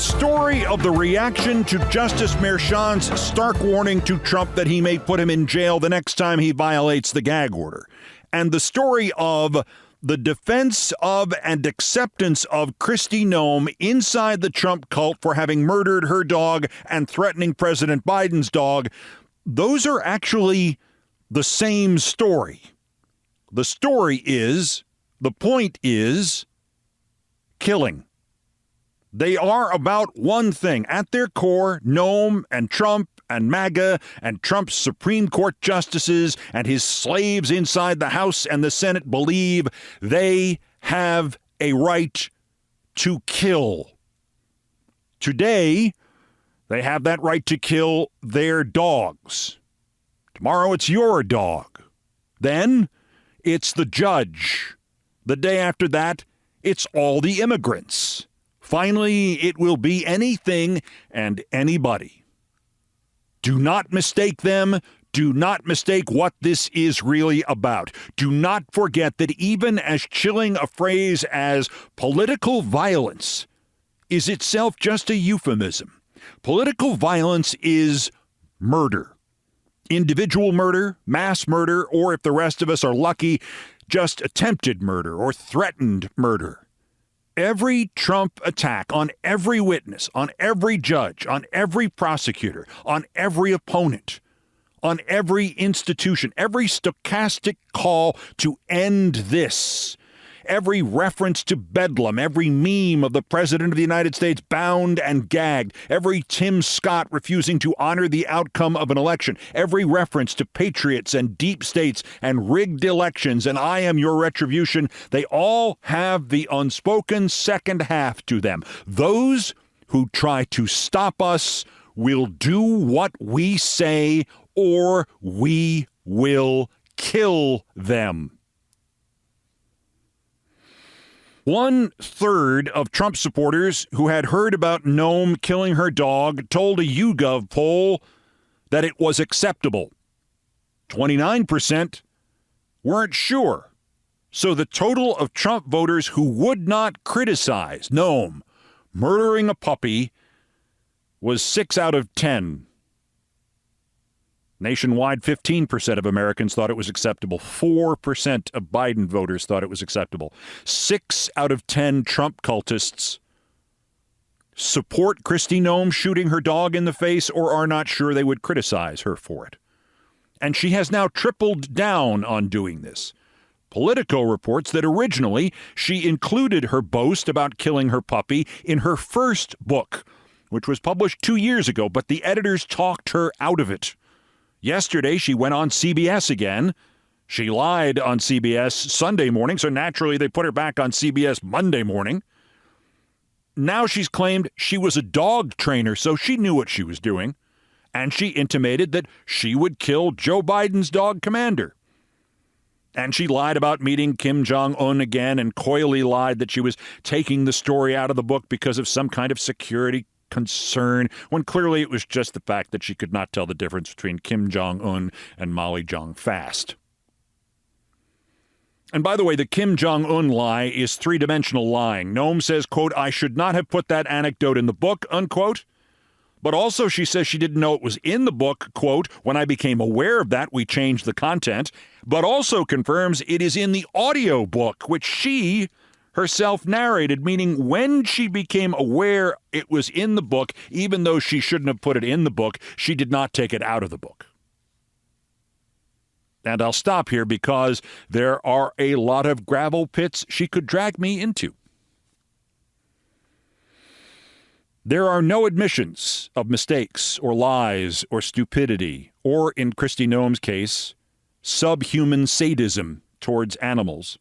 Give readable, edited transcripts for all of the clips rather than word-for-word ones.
story of the reaction to Justice Merchan's stark warning to Trump that he may put him in jail the next time he violates the gag order. And the story of the defense of and acceptance of Kristi Noem inside the Trump cult for having murdered her dog and threatening President Biden's dog. Those are actually the same story. The point is killing. They are about one thing. At their core, Noem and Trump and MAGA and Trump's Supreme Court justices and his slaves inside the House and the Senate believe they have a right to kill. Today, they have that right to kill their dogs. Tomorrow, it's your dog. Then, it's the judge. The day after that, it's all the immigrants. Finally, it will be anything and anybody. Do not mistake them. Do not mistake what this is really about. Do not forget that even as chilling a phrase as political violence is itself just a euphemism. Political violence is murder. Individual murder, mass murder, or if the rest of us are lucky, just attempted murder or threatened murder. Every Trump attack on every witness, on every judge, on every prosecutor, on every opponent, on every institution, every stochastic call to end this, every reference to bedlam, every meme of the President of the United States bound and gagged, every Tim Scott refusing to honor the outcome of an election, every reference to patriots and deep states and rigged elections and I am your retribution, they all have the unspoken second half to them. Those who try to stop us will do what we say or we will kill them. 1/3 of Trump supporters who had heard about Noem killing her dog told a YouGov poll that it was acceptable. 29% weren't sure. So the total of Trump voters who would not criticize Noem murdering a puppy was 6 out of 10. Nationwide, 15% of Americans thought it was acceptable. 4% of Biden voters thought it was acceptable. 6 out of 10 Trump cultists support Kristi Noem shooting her dog in the face or are not sure they would criticize her for it. And she has now tripled down on doing this. Politico reports that originally she included her boast about killing her puppy in her first book, which was published 2 years ago, but the editors talked her out of it. Yesterday, she went on CBS again. She lied on CBS Sunday morning, so naturally they put her back on CBS Monday morning. Now she's claimed she was a dog trainer, so she knew what she was doing. And she intimated that she would kill Joe Biden's dog commander. And she lied about meeting Kim Jong-un again and coyly lied that she was taking the story out of the book because of some kind of security concern, when clearly it was just the fact that she could not tell the difference between Kim Jong-un and Molly Jong-Fast. And by the way, the Kim Jong-un lie is three-dimensional lying. Noem says, quote, I should not have put that anecdote in the book, unquote. But also she says she didn't know it was in the book, quote, when I became aware of that, we changed the content, but also confirms it is in the audio book, which she herself narrated, meaning when she became aware it was in the book, even though she shouldn't have put it in the book, she did not take it out of the book. And I'll stop here because there are a lot of gravel pits she could drag me into. There are no admissions of mistakes or lies or stupidity, or in Kristi Noem's case, subhuman sadism towards animals.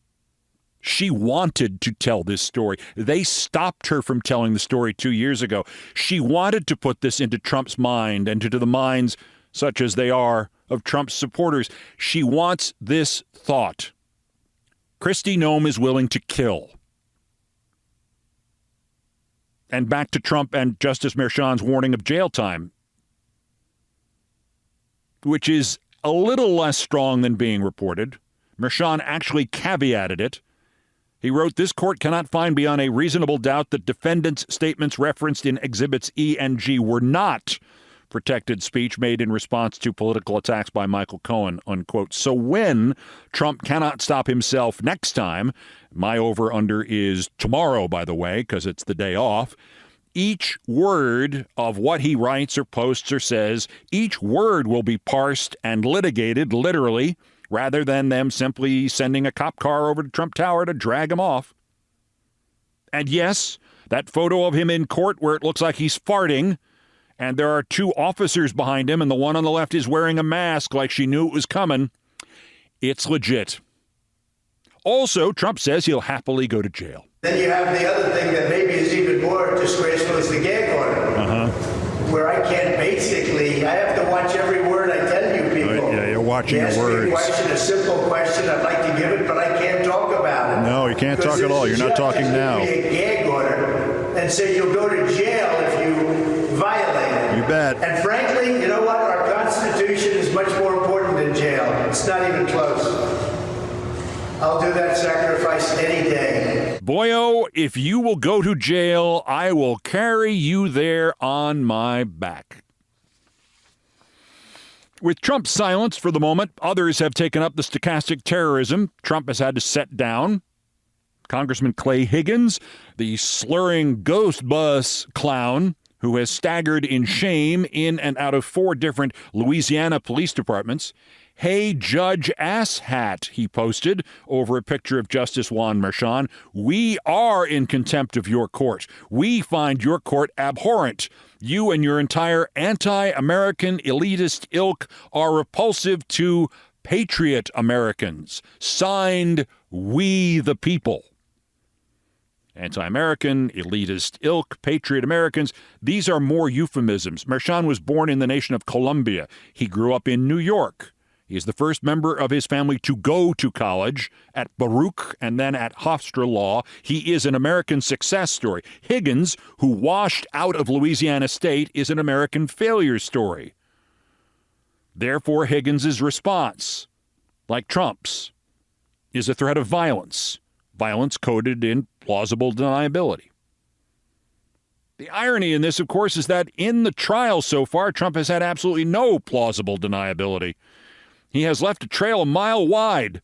She wanted to tell this story. They stopped her from telling the story 2 years ago. She wanted to put this into Trump's mind and into the minds, such as they are, of Trump's supporters. She wants this thought. Kristi Noem is willing to kill. And back to Trump and Justice Merchan's warning of jail time, which is a little less strong than being reported. Merchan actually caveated it. He wrote, "This court cannot find beyond a reasonable doubt that defendants' statements referenced in Exhibits E and G were not protected speech made in response to political attacks by Michael Cohen," unquote. So when Trump cannot stop himself next time, my over-under is tomorrow, by the way, because it's the day off, each word of what he writes or posts or says, each word will be parsed and litigated, literally, rather than them simply sending a cop car over to Trump Tower to drag him off. And yes, that photo of him in court where it looks like he's farting, and there are two officers behind him, and the one on the left is wearing a mask like she knew it was coming, it's legit. Also, Trump says he'll happily go to jail. Then you have the other thing that maybe is even more disgraceful is the gag order, where I can't I have to watch every word I tell you people. Yeah, you're watching your words. Me a question, a simple question, I'd like to give it, but I can't talk about it. No, you can't talk at all. You're not talking now. A gag order and say you'll go to jail if you violate it. You bet. And frankly, you know what? Our Constitution is much more important than jail. It's not even close. I'll do that sacrifice any day. Boyo, if you will go to jail, I will carry you there on my back. With Trump silenced for the moment, others have taken up the stochastic terrorism Trump has had to set down. Congressman Clay Higgins, the slurring ghost bus clown who has staggered in shame in and out of 4 different Louisiana police departments. "Hey, Judge Asshat," he posted over a picture of Justice Juan Merchan. "We are in contempt of your court. We find your court abhorrent. You and your entire anti-American elitist ilk are repulsive to patriot Americans. Signed, We the People." Anti-American, elitist ilk, patriot Americans, these are more euphemisms. Merchan was born in the nation of Colombia. He grew up in New York. He is the first member of his family to go to college at Baruch and then at Hofstra Law. He is an American success story. Higgins, who washed out of Louisiana State, is an American failure story. Therefore, Higgins's response, like Trump's, is a threat of violence coded in plausible deniability. The irony in this, of course, is that in the trial so far, Trump has had absolutely no plausible deniability. He has left a trail a mile wide.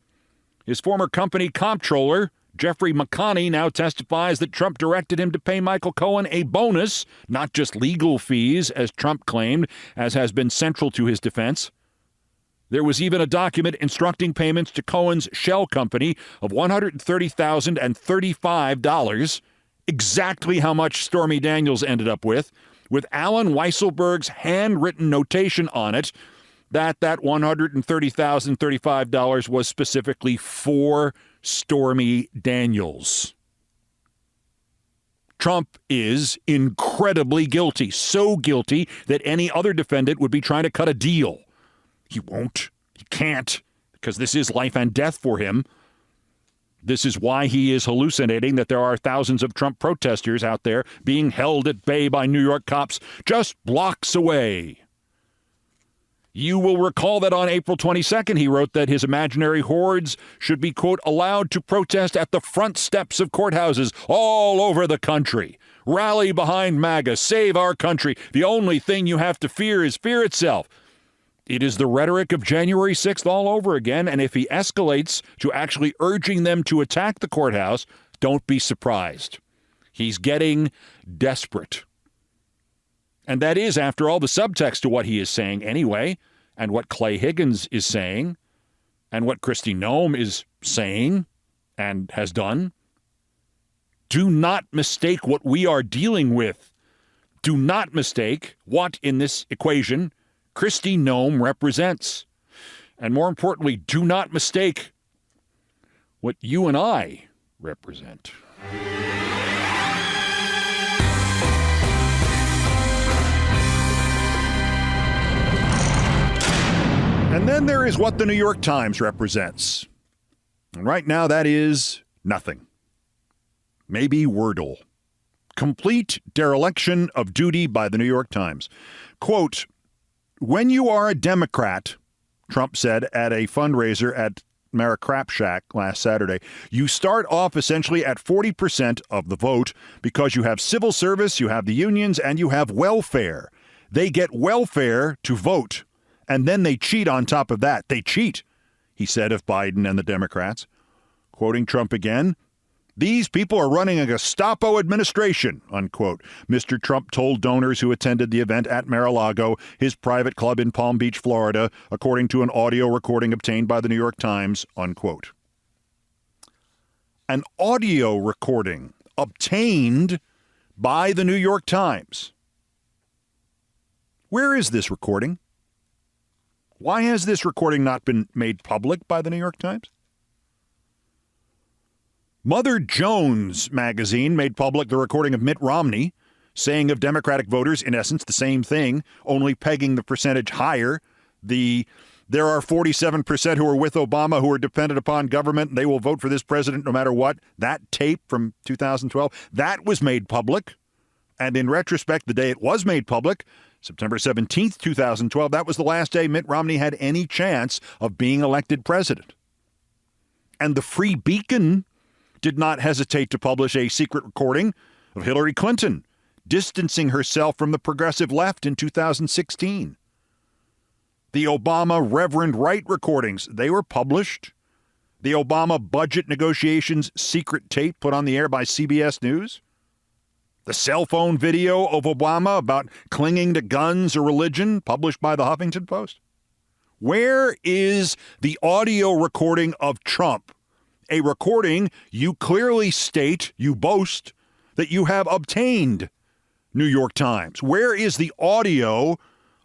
His former company comptroller, Jeffrey McConney, now testifies that Trump directed him to pay Michael Cohen a bonus, not just legal fees, as Trump claimed, as has been central to his defense. There was even a document instructing payments to Cohen's shell company of $130,035, exactly how much Stormy Daniels ended up with Alan Weisselberg's handwritten notation on it that $130,035 was specifically for Stormy Daniels. Trump is incredibly guilty, so guilty that any other defendant would be trying to cut a deal. He won't. He can't, because this is life and death for him. This is why he is hallucinating that there are thousands of Trump protesters out there being held at bay by New York cops just blocks away. You will recall that on April 22nd, he wrote that his imaginary hordes should be, quote, allowed to protest at the front steps of courthouses all over the country. Rally behind MAGA. Save our country. The only thing you have to fear is fear itself. It is the rhetoric of January 6th all over again, and if he escalates to actually urging them to attack the courthouse, don't be surprised. He's getting desperate. And that is, after all, the subtext to what he is saying anyway, and what Clay Higgins is saying, and what Kristi Noem is saying and has done. Do not mistake what we are dealing with. Do not mistake what, in this equation, Kristi Noem represents. And more importantly, do not mistake what you and I represent. And then there is what the New York Times represents. And right now that is nothing. Maybe Wordle. Complete dereliction of duty by the New York Times. Quote, "When you are a Democrat," Trump said at a fundraiser at Mara Crap Shack last Saturday. You start off essentially at 40% of the vote because you have civil service, you have the unions, and you have welfare. They get welfare to vote, and then they cheat on top of that. They cheat, he said of Biden and the Democrats. Quoting Trump again, "These people are running a Gestapo administration," unquote. Mr. Trump told donors who attended the event at Mar-a-Lago, his private club in Palm Beach, Florida, according to an audio recording obtained by the New York Times, unquote. An audio recording obtained by the New York Times. Where is this recording? Why has this recording not been made public by the New York Times? Mother Jones magazine made public the recording of Mitt Romney saying of Democratic voters, in essence, the same thing, only pegging the percentage higher. There are 47% who are with Obama who are dependent upon government, and they will vote for this president no matter what. That tape from 2012, that was made public. And in retrospect, the day it was made public, September 17th, 2012, that was the last day Mitt Romney had any chance of being elected president. And the Free Beacon did not hesitate to publish a secret recording of Hillary Clinton distancing herself from the progressive left in 2016. The Obama Reverend Wright recordings, they were published. The Obama budget negotiations secret tape put on the air by CBS News. The cell phone video of Obama about clinging to guns or religion, published by the Huffington Post. Where is the audio recording of Trump? A recording you clearly state, you boast, that you have obtained, New York Times. Where is the audio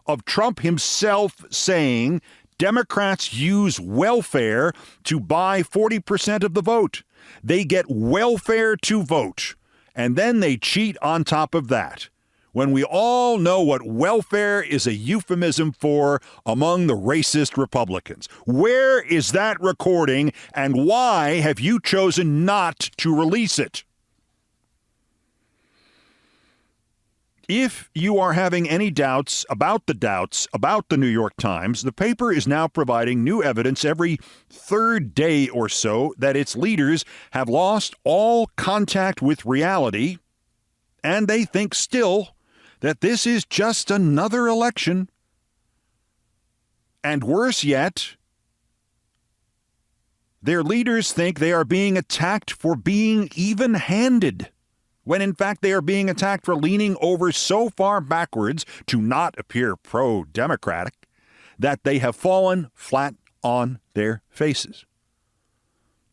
of Trump himself saying Democrats use welfare to buy 40% of the vote? They get welfare to vote, and then they cheat on top of that. When we all know what welfare is a euphemism for among the racist Republicans. Where is that recording, and why have you chosen not to release it? If you are having any doubts about the New York Times, the paper is now providing new evidence every third day or so that its leaders have lost all contact with reality, and they think still that this is just another election. And worse yet, their leaders think they are being attacked for being even-handed, when in fact they are being attacked for leaning over so far backwards to not appear pro-democratic that they have fallen flat on their faces.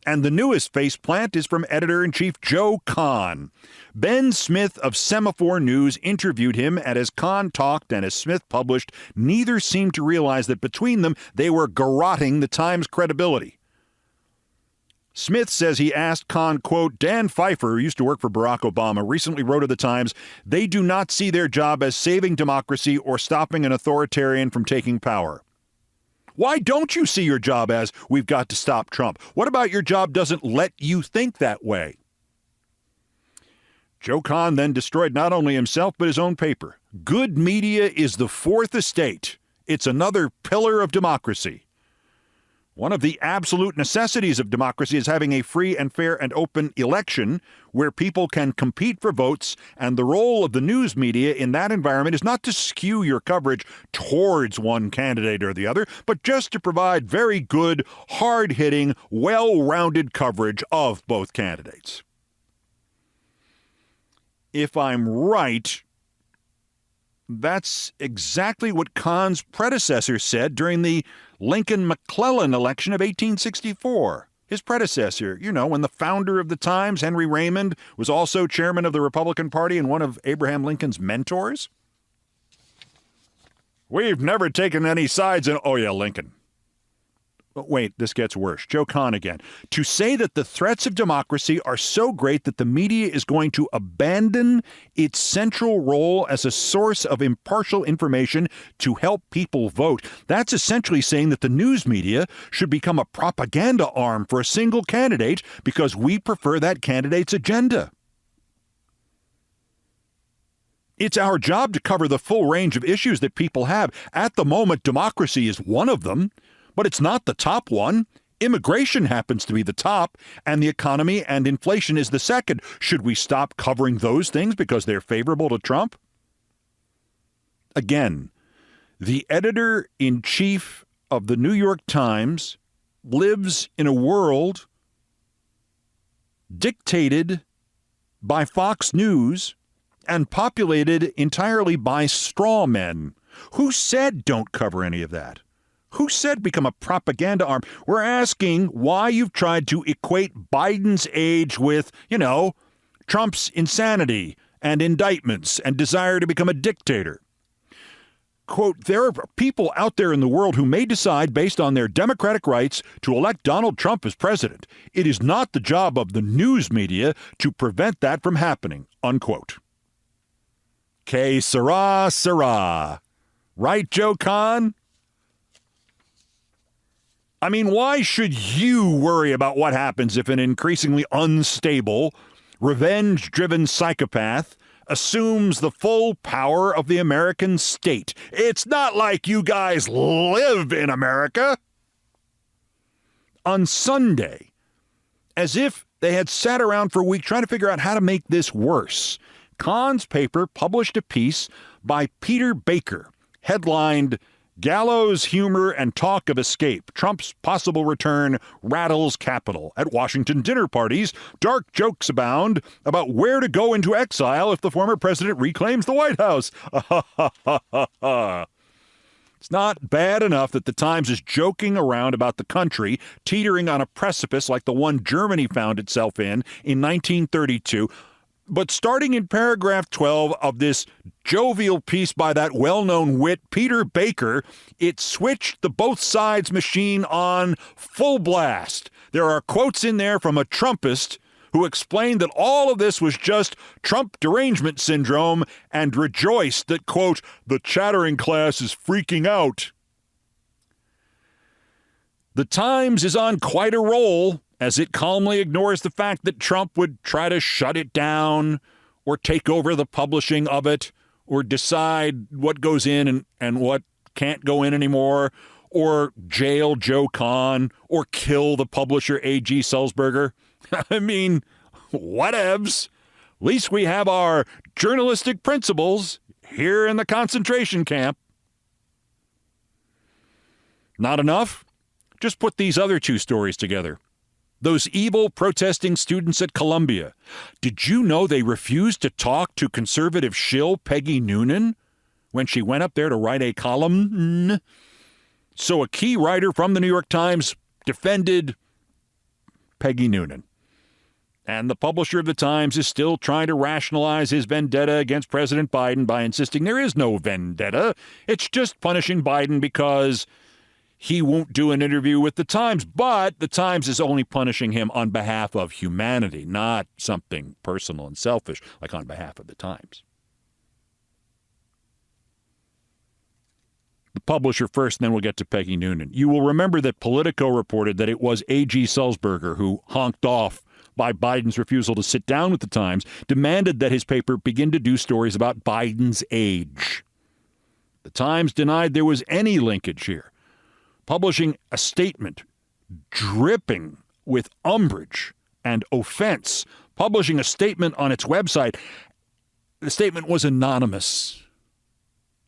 And the newest faceplant is from editor-in-chief Joe Kahn. Ben Smith of Semaphore News interviewed him, and as Kahn talked and as Smith published, neither seemed to realize that between them they were garroting the Times' credibility. Smith says he asked Kahn, quote, Dan Pfeiffer, who used to work for Barack Obama, recently wrote of the Times, they do not see their job as saving democracy or stopping an authoritarian from taking power. Why don't you see your job as we've got to stop Trump? What about your job doesn't let you think that way? Joe Kahn then destroyed not only himself but his own paper. Good media is the fourth estate. It's another pillar of democracy. One of the absolute necessities of democracy is having a free and fair and open election where people can compete for votes, and the role of the news media in that environment is not to skew your coverage towards one candidate or the other, but just to provide very good, hard-hitting, well-rounded coverage of both candidates. If I'm right, that's exactly what Kahn's predecessor said during the Lincoln-McClellan election of 1864. His predecessor, when the founder of the Times, Henry Raymond, was also chairman of the Republican Party and one of Abraham Lincoln's mentors. We've never taken any sides in... Oh, yeah, Lincoln. But wait, this gets worse. Joe Kahn again. To say that the threats of democracy are so great that the media is going to abandon its central role as a source of impartial information to help people vote, that's essentially saying that the news media should become a propaganda arm for a single candidate because we prefer that candidate's agenda. It's our job to cover the full range of issues that people have. At the moment, democracy is one of them. But it's not the top one. Immigration happens to be the top, and the economy and inflation is the second. Should we stop covering those things because they're favorable to Trump? Again, the editor-in-chief of the New York Times lives in a world dictated by Fox News and populated entirely by straw men. Who said don't cover any of that? Who said become a propaganda arm? We're asking why you've tried to equate Biden's age with, Trump's insanity and indictments and desire to become a dictator. Quote, there are people out there in the world who may decide based on their democratic rights to elect Donald Trump as president. It is not the job of the news media to prevent that from happening, unquote. Que sera, sera. Right, Joe Kahn? I mean, why should you worry about what happens if an increasingly unstable, revenge-driven psychopath assumes the full power of the American state? It's not like you guys live in America. On Sunday, as if they had sat around for a week trying to figure out how to make this worse, Kahn's paper published a piece by Peter Baker, headlined, Gallows Humor and Talk of Escape. Trump's Possible Return Rattles Capitol. At Washington dinner parties, dark jokes abound about where to go into exile if the former president reclaims the White House. It's not bad enough that the Times is joking around about the country teetering on a precipice like the one Germany found itself in 1932. But starting in paragraph 12 of this jovial piece by that well-known wit Peter Baker, it switched the both sides machine on full blast. There are quotes in there from a Trumpist who explained that all of this was just Trump derangement syndrome and rejoiced that, quote, the chattering class is freaking out. The Times is on quite a roll as it calmly ignores the fact that Trump would try to shut it down or take over the publishing of it or decide what goes in and what can't go in anymore, or jail Joe Kahn or kill the publisher A.G. Sulzberger. I mean, whatevs. At least we have our journalistic principles here in the concentration camp. Not enough? Just put these other two stories together. Those evil protesting students at Columbia. Did you know they refused to talk to conservative shill Peggy Noonan when she went up there to write a column? So a key writer from the New York Times defended Peggy Noonan. And the publisher of the Times is still trying to rationalize his vendetta against President Biden by insisting there is no vendetta. It's just punishing Biden because he won't do an interview with the Times. But the Times is only punishing him on behalf of humanity, not something personal and selfish, like on behalf of the Times. The publisher first, and then we'll get to Peggy Noonan. You will remember that Politico reported that it was A.G. Sulzberger who honked off by Biden's refusal to sit down with the Times, demanded that his paper begin to do stories about Biden's age. The Times denied there was any linkage here, publishing a statement dripping with umbrage and offense, publishing a statement on its website. The statement was anonymous.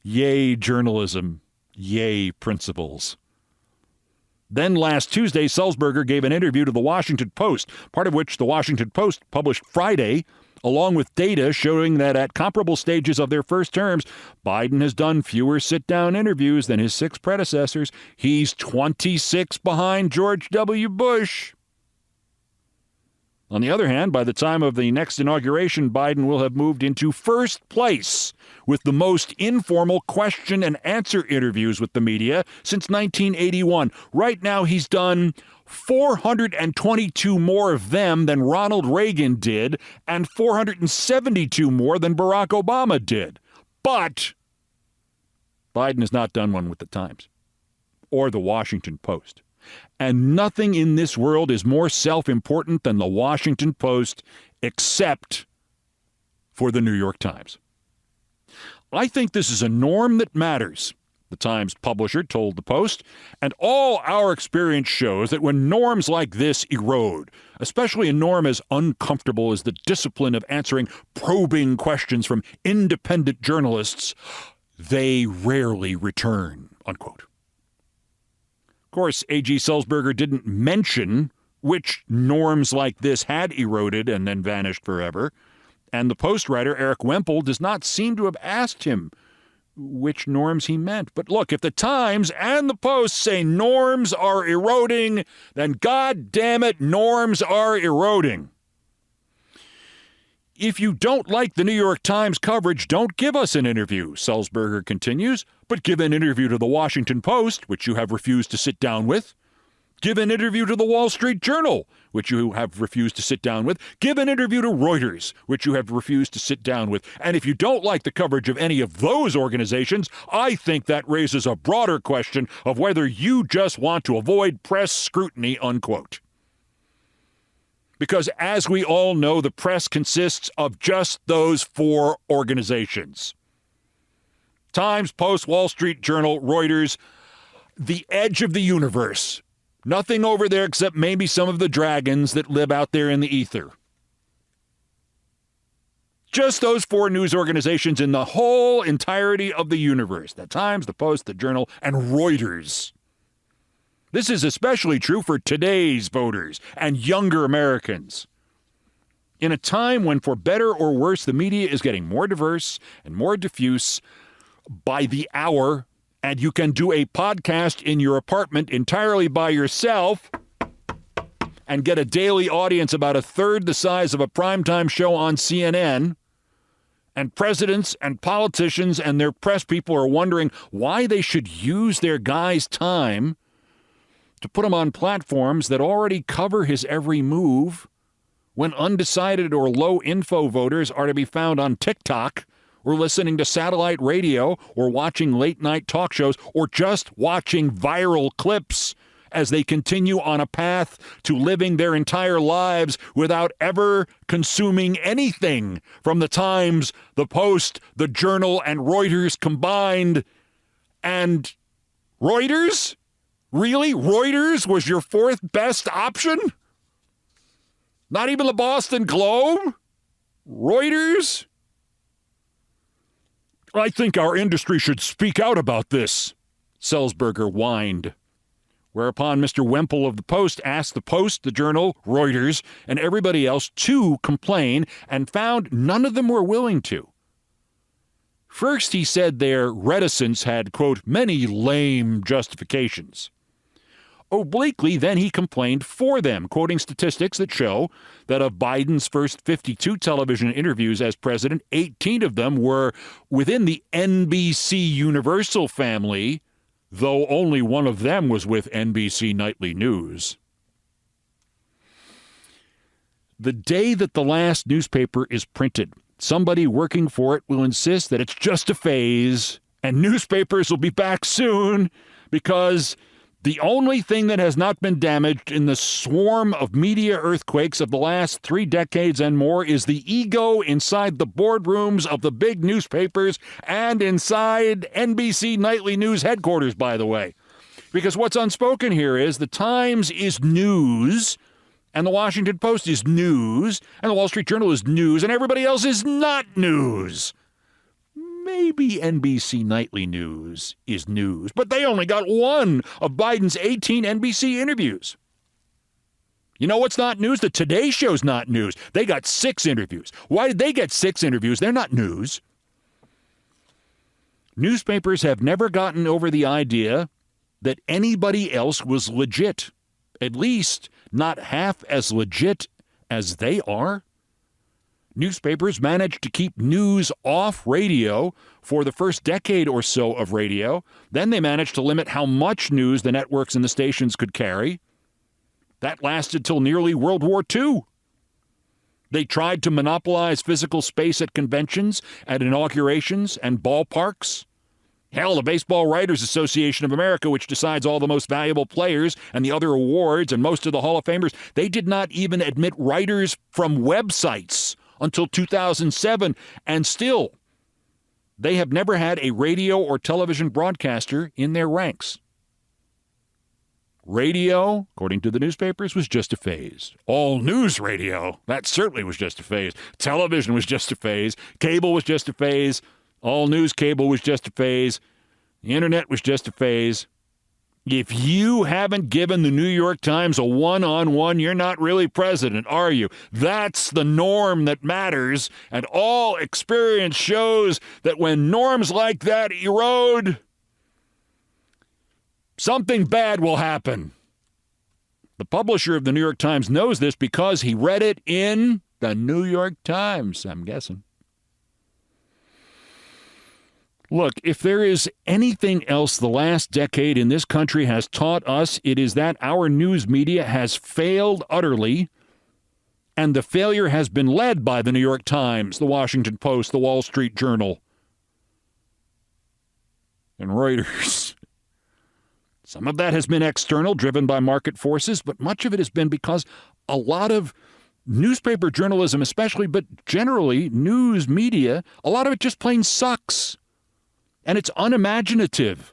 Yay, journalism. Yay, principles. Then last Tuesday, Sulzberger gave an interview to the Washington Post, part of which the Washington Post published Friday, along with data showing that at comparable stages of their first terms, Biden has done fewer sit-down interviews than his 6 predecessors. He's 26 behind George W. Bush. On the other hand, by the time of the next inauguration, Biden will have moved into first place with the most informal question and answer interviews with the media since 1981. Right now, he's done 422 more of them than Ronald Reagan did, and 472 more than Barack Obama did. But Biden has not done one with the Times or the Washington Post. And nothing in this world is more self-important than the Washington Post, except for the New York Times. I think this is a norm that matters. the Times publisher told the Post, and all our experience shows that when norms like this erode, especially a norm as uncomfortable as the discipline of answering probing questions from independent journalists, they rarely return, unquote. Of course, A.G. Sulzberger didn't mention which norms like this had eroded and then vanished forever, and the Post writer Eric Wemple does not seem to have asked him which norms he meant. But look, if the Times and the Post say norms are eroding, then God damn it, norms are eroding. If you don't like the New York Times coverage, don't give us an interview, Sulzberger continues, but give an interview to the Washington Post, which you have refused to sit down with. Give an interview to the Wall Street Journal, which you have refused to sit down with. Give an interview to Reuters, which you have refused to sit down with. And if you don't like the coverage of any of those organizations, I think that raises a broader question of whether you just want to avoid press scrutiny, unquote. Because as we all know, the press consists of just those four organizations. Times, Post, Wall Street Journal, Reuters, the edge of the universe. Nothing over there except maybe some of the dragons that live out there in the ether. Just those four news organizations in the whole entirety of the universe. The Times, the Post, the Journal, and Reuters. This is especially true for today's voters and younger Americans. In a time when, for better or worse, the media is getting more diverse and more diffuse by the hour, and you can do a podcast in your apartment entirely by yourself and get a daily audience about a third the size of a primetime show on CNN, and presidents and politicians and their press people are wondering why they should use their guy's time to put him on platforms that already cover his every move, when undecided or low-info voters are to be found on TikTok, or listening to satellite radio, or watching late-night talk shows, or just watching viral clips as they continue on a path to living their entire lives without ever consuming anything from the Times, the Post, the Journal, and Reuters combined. And Reuters? Really? Reuters was your fourth best option? Not even the Boston Globe? Reuters? I think our industry should speak out about this, Sulzberger whined. Whereupon Mr. Wemple of the Post asked the Post, the Journal, Reuters, and everybody else to complain, and found none of them were willing to. First, he said their reticence had, quote, many lame justifications. Obliquely, then he complained for them, quoting statistics that show that of Biden's first 52 television interviews as president, 18 of them were within the NBC Universal family, though only one of them was with NBC Nightly News. The day that the last newspaper is printed, somebody working for it will insist that it's just a phase, and newspapers will be back soon, because the only thing that has not been damaged in the swarm of media earthquakes of the last 3 decades and more is the ego inside the boardrooms of the big newspapers and inside NBC Nightly News headquarters, by the way. Because what's unspoken here is the Times is news, and the Washington Post is news, and the Wall Street Journal is news, and everybody else is not news. Maybe NBC Nightly News is news, but they only got one of Biden's 18 NBC interviews. You know what's not news? The Today Show's not news. They got 6 interviews. Why did they get 6 interviews? They're not news. Newspapers have never gotten over the idea that anybody else was legit, at least not half as legit as they are. Newspapers managed to keep news off radio for the first decade or so of radio. Then they managed to limit how much news the networks and the stations could carry. That lasted till nearly World War II. They tried to monopolize physical space at conventions, at inaugurations, and ballparks. Hell, the Baseball Writers Association of America, which decides all the most valuable players and the other awards and most of the Hall of Famers, they did not even admit writers from websites until 2007, and still, They have never had a radio or television broadcaster in their ranks. Radio, according to the newspapers, was just a phase. All news radio, that certainly was just a phase. Television was just a phase. Cable was just a phase. All news cable was just a phase. The internet was just a phase. If you haven't given the New York Times a one-on-one, you're not really president, are you? That's the norm that matters, and all experience shows that when norms like that erode, something bad will happen. The publisher of the New York Times knows this because he read it in the New York Times, I'm guessing. Look, if there is anything else the last decade in this country has taught us, it is that our news media has failed utterly, and the failure has been led by the New York Times, the Washington Post, the Wall Street Journal, and Reuters. Some of that has been external, driven by market forces, but much of it has been because a lot of newspaper journalism especially, but generally news media, a lot of it just plain sucks. And it's unimaginative.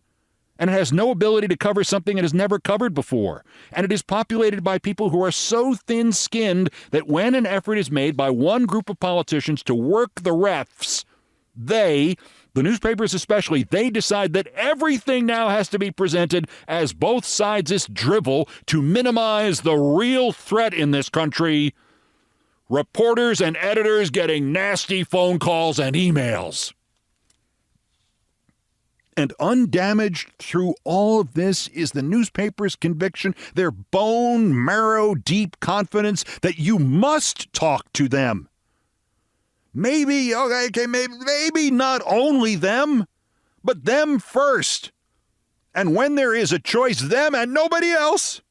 And it has no ability to cover something it has never covered before. And it is populated by people who are so thin-skinned that when an effort is made by one group of politicians to work the refs, they, the newspapers especially, they decide that everything now has to be presented as both sides' drivel to minimize the real threat in this country: reporters and editors getting nasty phone calls and emails. And undamaged through all of this is the newspaper's conviction, their bone marrow deep confidence that you must talk to them. Maybe not only them, but them first. And when there is a choice, them and nobody else.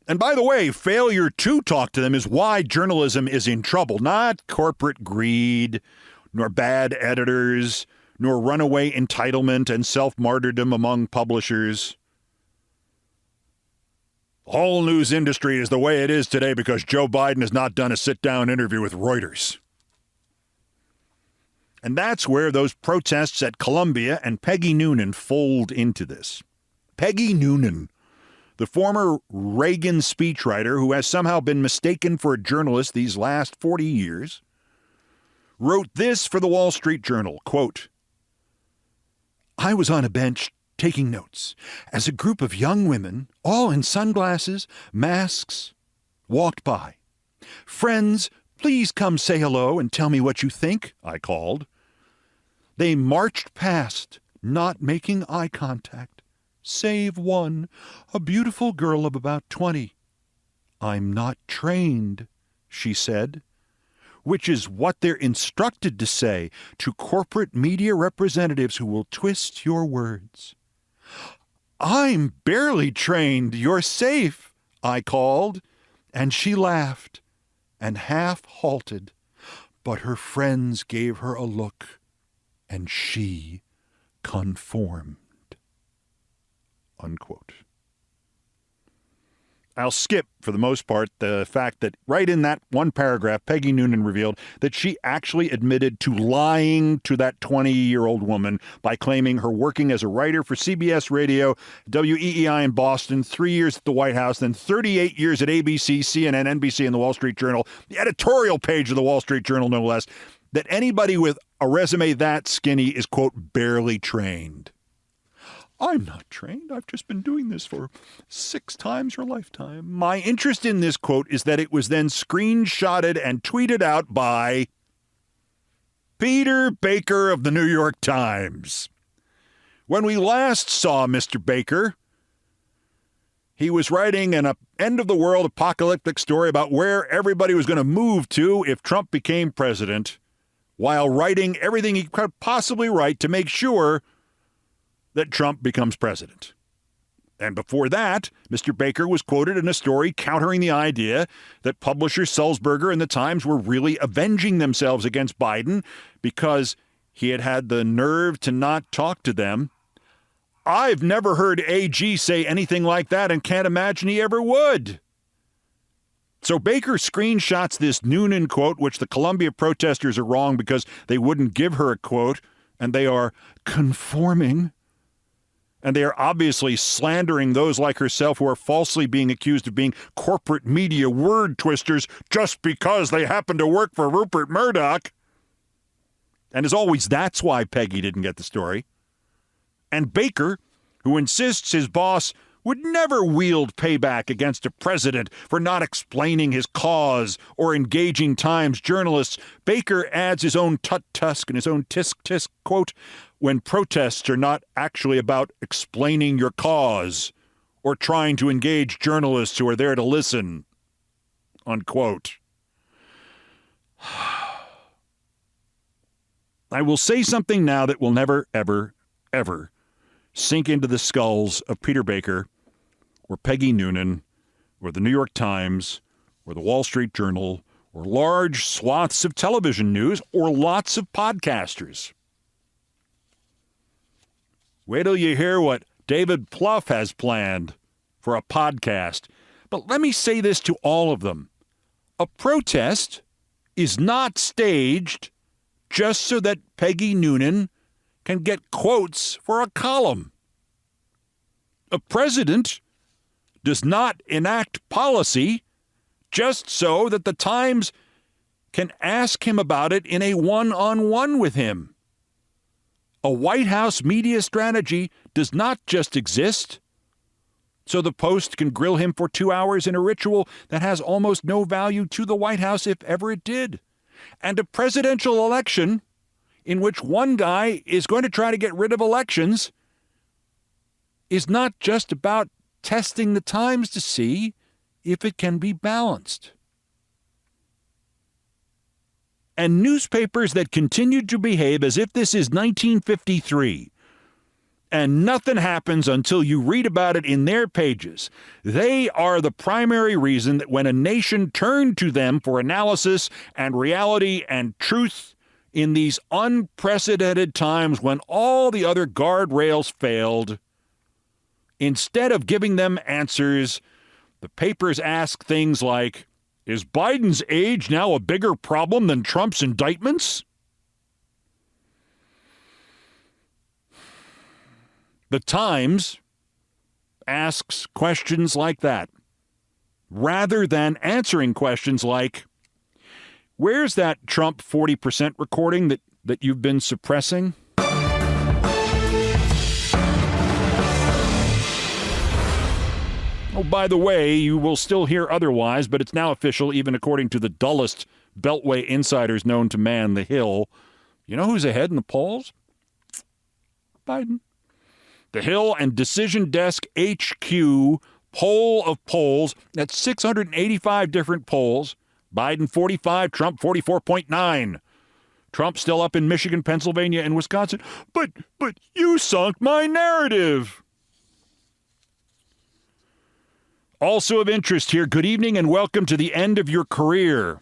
And by the way, failure to talk to them is why journalism is in trouble, not corporate greed, nor bad editors, nor runaway entitlement and self-martyrdom among publishers. The whole news industry is the way it is today because Joe Biden has not done a sit-down interview with Reuters. And that's where those protests at Columbia and Peggy Noonan fold into this. Peggy Noonan, the former Reagan speechwriter who has somehow been mistaken for a journalist these last 40 years, wrote this for the Wall Street Journal, quote, "I was on a bench taking notes as a group of young women, all in sunglasses, masks, walked by. 'Friends, please come say hello and tell me what you think,' I called. They marched past, not making eye contact, save one, a beautiful girl of about 20. 'I'm not trained,' she said," which is what they're instructed to say to corporate media representatives who will twist your words. "I'm barely trained. You're safe," I called, and she laughed and half halted, but her friends gave her a look, and she conformed. Unquote. I'll skip, for the most part, the fact that right in that one paragraph, Peggy Noonan revealed that she actually admitted to lying to that 20-year-old woman by claiming her working as a writer for CBS Radio, WEEI in Boston, 3 years at the White House, then 38 years at ABC, CNN, NBC, and the Wall Street Journal, the editorial page of the Wall Street Journal, no less, that anybody with a resume that skinny is, quote, barely trained. "I'm not trained. I've just been doing this for 6 times her lifetime." My interest in this quote is that it was then screenshotted and tweeted out by Peter Baker of the New York Times. When we last saw Mr. Baker, he was writing an end-of-the-world apocalyptic story about where everybody was going to move to if Trump became president, while writing everything he could possibly write to make sure that Trump becomes president. And before that, Mr. Baker was quoted in a story countering the idea that publisher Sulzberger and the Times were really avenging themselves against Biden because he had had the nerve to not talk to them. I've never heard AG say anything like that and can't imagine he ever would. So Baker screenshots this Noonan quote, which the Columbia protesters are wrong because they wouldn't give her a quote, and they are conforming. And they are obviously slandering those like herself who are falsely being accused of being corporate media word twisters just because they happen to work for Rupert Murdoch. And as always, that's why Peggy didn't get the story. And Baker, who insists his boss would never wield payback against a president for not explaining his cause or engaging Times journalists, Baker adds his own tut-tusk and his own tisk-tisk quote, when protests are not actually about explaining your cause or trying to engage journalists who are there to listen, unquote. I will say something now that will never, ever, ever sink into the skulls of Peter Baker or Peggy Noonan or the New York Times or the Wall Street Journal or large swaths of television news or lots of podcasters. Wait till you hear what David Plouffe has planned for a podcast. But let me say this to all of them. A protest is not staged just so that Peggy Noonan can get quotes for a column. A president does not enact policy just so that the Times can ask him about it in a one-on-one with him. A White House media strategy does not just exist so the Post can grill him for 2 hours in a ritual that has almost no value to the White House if ever it did. And a presidential election in which one guy is going to try to get rid of elections is not just about testing the Times to see if it can be balanced. And newspapers that continue to behave as if this is 1953 and nothing happens until you read about it in their pages, they are the primary reason that when a nation turned to them for analysis and reality and truth in these unprecedented times when all the other guardrails failed, instead of giving them answers, the papers ask things like, is Biden's age now a bigger problem than Trump's indictments? The Times asks questions like that, rather than answering questions like, where's that Trump 40% recording that you've been suppressing? Oh, by the way, you will still hear otherwise, but it's now official, even according to the dullest Beltway insiders known to man the Hill. You know who's ahead in the polls? Biden. The Hill and Decision Desk HQ poll of polls, that's 685 different polls. Biden 45, Trump 44.9. Trump still up in Michigan, Pennsylvania, and Wisconsin. But you sunk my narrative. Also of interest here, good evening and welcome to the end of your career.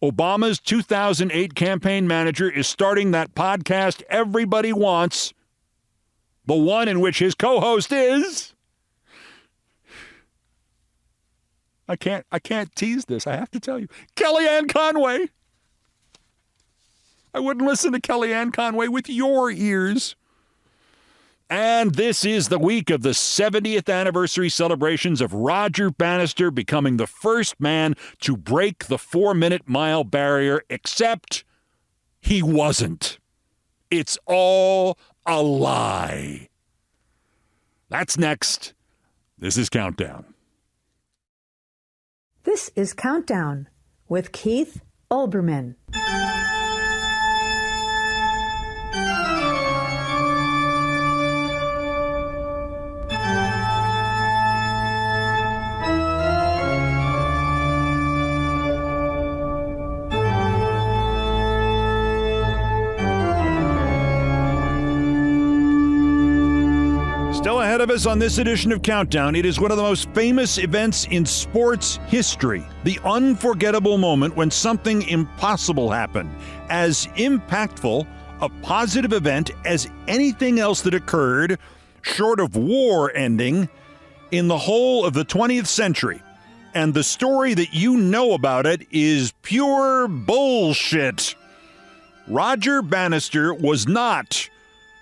Obama's 2008 campaign manager is starting that podcast everybody wants, the one in which his co-host is... I can't tease this, I have to tell you. Kellyanne Conway. I wouldn't listen to Kellyanne Conway with your ears. And this is the week of the 70th anniversary celebrations of Roger Bannister becoming the first man to break the 4-minute mile barrier, except he wasn't. It's all a lie. That's next. This is Countdown. This is Countdown with Keith Olbermann. Still ahead of us on this edition of Countdown, it is one of the most famous events in sports history. The unforgettable moment when something impossible happened. As impactful a positive event as anything else that occurred, short of war ending, in the whole of the 20th century. and the story that you know about it is pure bullshit. Roger Bannister was not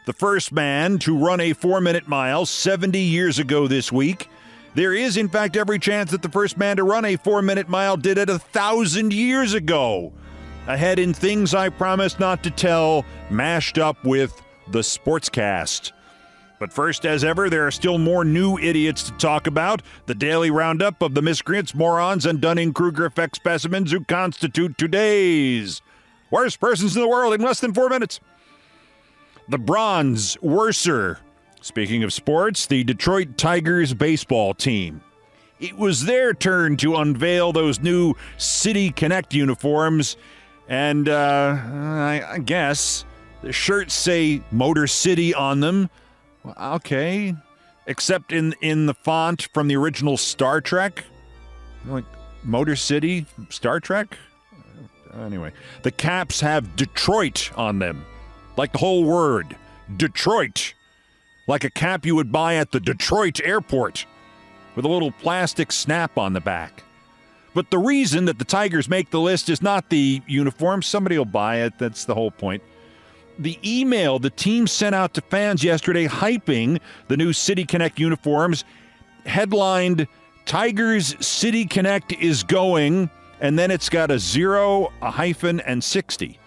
the first man to run a 4-minute mile 70 years ago this week. There is, in fact, every chance that the first man to run a 4-minute mile did it 1,000 years ago. Ahead in Things I Promised Not to Tell, mashed up with the Sportscast. But first, as ever, there are still more new idiots to talk about. The daily roundup of the miscreants, morons, and Dunning-Kruger effect specimens who constitute today's worst persons in the world in less than 4 minutes. The Bronze Worser. Speaking of sports, the Detroit Tigers baseball team. It was their turn to unveil those new City Connect uniforms. And I guess the shirts say Motor City on them. Well, okay. Except in the font from the original Star Trek. Like Motor City, Star Trek? Anyway, the caps have Detroit on them. Like the whole word. Detroit. Like a cap you would buy at the Detroit airport. With a little plastic snap on the back. But the reason that the Tigers make the list is not the uniform. Somebody will buy it. That's the whole point. The email the team sent out to fans yesterday hyping the new City Connect uniforms headlined, Tigers City Connect is going, and then it's got a 0, a hyphen, and 60.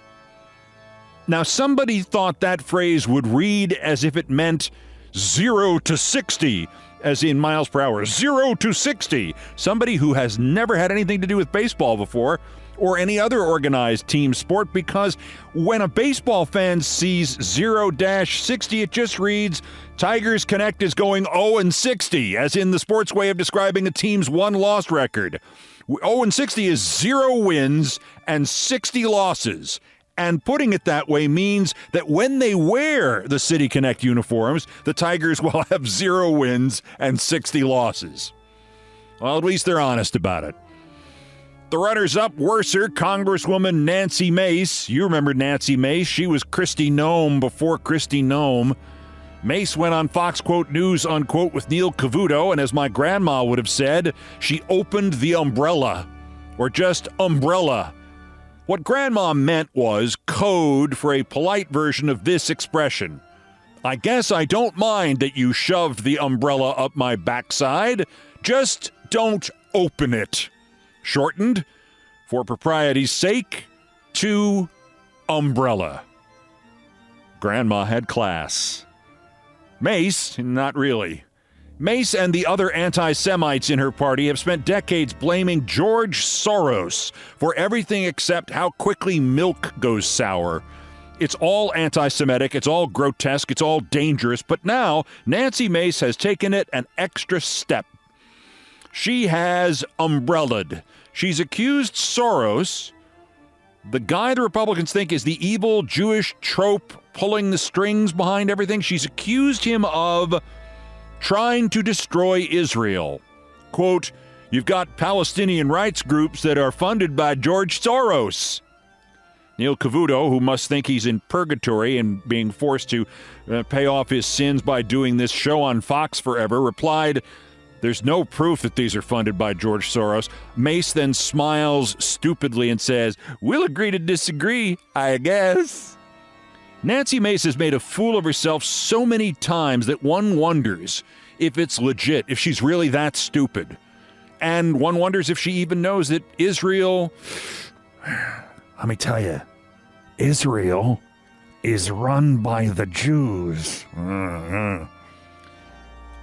Now, somebody thought that phrase would read as if it meant 0 to 60, as in miles per hour. 0 to 60. Somebody who has never had anything to do with baseball before or any other organized team sport, because when a baseball fan sees 0-60, it just reads Tigers Connect is going 0-60, as in the sports way of describing a team's one-loss record. 0-60 is 0 wins and 60 losses. And putting it that way means that when they wear the City Connect uniforms, the Tigers will have 0 wins and 60 losses. Well, at least they're honest about it. The runners-up, worser, Congresswoman Nancy Mace. You remember Nancy Mace. She was Kristi Noem before Kristi Noem. Mace went on Fox, quote, News, unquote, with Neil Cavuto, and as my grandma would have said, she opened the umbrella, or just umbrella. What Grandma meant was code for a polite version of this expression. I guess I don't mind that you shoved the umbrella up my backside. Just don't open it. Shortened, for propriety's sake, to umbrella. Grandma had class. Mace, not really. Mace and the other anti-Semites in her party have spent decades blaming George Soros for everything except how quickly milk goes sour. It's all anti-Semitic, it's all grotesque, it's all dangerous, but now Nancy Mace has taken it an extra step. She has umbrellaed. She's accused Soros, the guy the Republicans think is the evil Jewish trope pulling the strings behind everything. She's accused him of trying to destroy Israel. Quote, you've got Palestinian rights groups that are funded by George Soros. Neil Cavuto, who must think he's in purgatory and being forced to pay off his sins by doing this show on Fox forever, replied, there's no proof that these are funded by George Soros. Mace then smiles stupidly and says, we'll agree to disagree, I guess. Nancy Mace has made a fool of herself so many times that one wonders if it's legit, if she's really that stupid. And one wonders if she even knows that Israel, let me tell you, Israel is run by the Jews.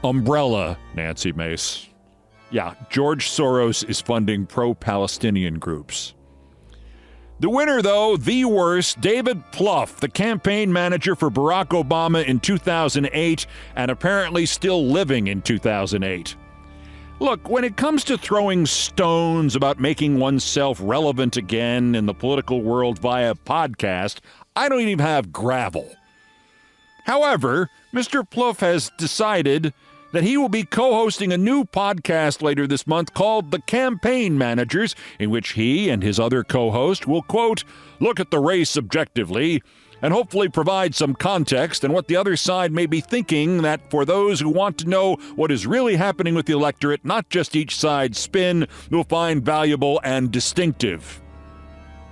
Umbrella, Nancy Mace. Yeah, George Soros is funding pro-Palestinian groups. The winner, though, the worst, David Plouffe, the campaign manager for Barack Obama in 2008 and apparently still living in 2008. Look, when it comes to throwing stones about making oneself relevant again in the political world via podcast, I don't even have gravel. However, Mr. Plouffe has decided that he will be co-hosting a new podcast later this month called The Campaign Managers, in which he and his other co-host will, quote, look at the race objectively and hopefully provide some context and what the other side may be thinking, that for those who want to know what is really happening with the electorate, not just each side's spin, will find valuable and distinctive.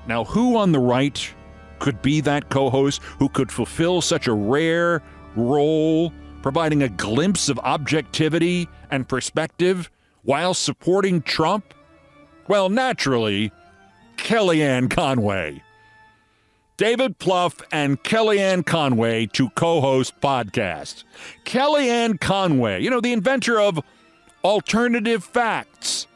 Now, who on the right could be that co-host who could fulfill such a rare role, providing a glimpse of objectivity and perspective while supporting Trump? Well, naturally, Kellyanne Conway. David Plouffe and Kellyanne Conway to co-host podcast. Kellyanne Conway, the inventor of alternative facts,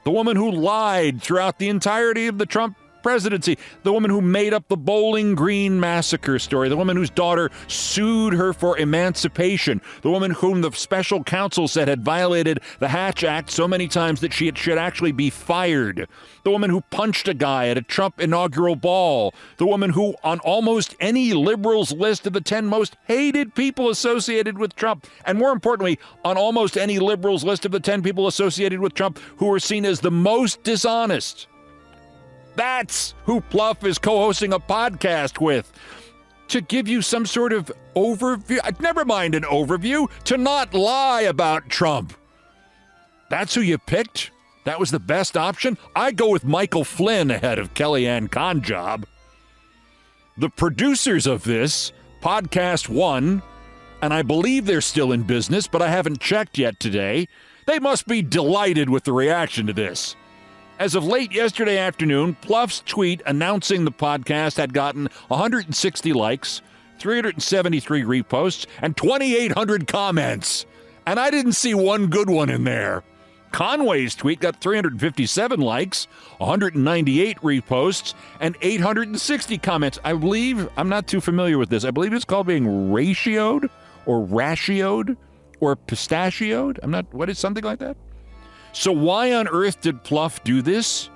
the woman who lied throughout the entirety of the Trump presidency, the woman who made up the Bowling Green massacre story, the woman whose daughter sued her for emancipation, the woman whom the special counsel said had violated the Hatch Act so many times that she should actually be fired, the woman who punched a guy at a Trump inaugural ball, the woman who, on almost any liberal's list of the 10 most hated people associated with Trump, and more importantly, on almost any liberal's list of the 10 people associated with Trump who were seen as the most dishonest. That's who Plouffe is co-hosting a podcast with. To give you some sort of overview, never mind an overview, to not lie about Trump. That's who you picked? That was the best option? I go with Michael Flynn ahead of Kellyanne Conjob. The producers of this, Podcast One, and I believe they're still in business, but I haven't checked yet today, they must be delighted with the reaction to this. As of late yesterday afternoon, Plouffe's tweet announcing the podcast had gotten 160 likes, 373 reposts, and 2,800 comments. And I didn't see one good one in there. Conway's tweet got 357 likes, 198 reposts, and 860 comments. I believe, I'm not too familiar with this, I believe it's called being ratioed or pistachioed. What is something like that? So why on earth did Plouffe do this?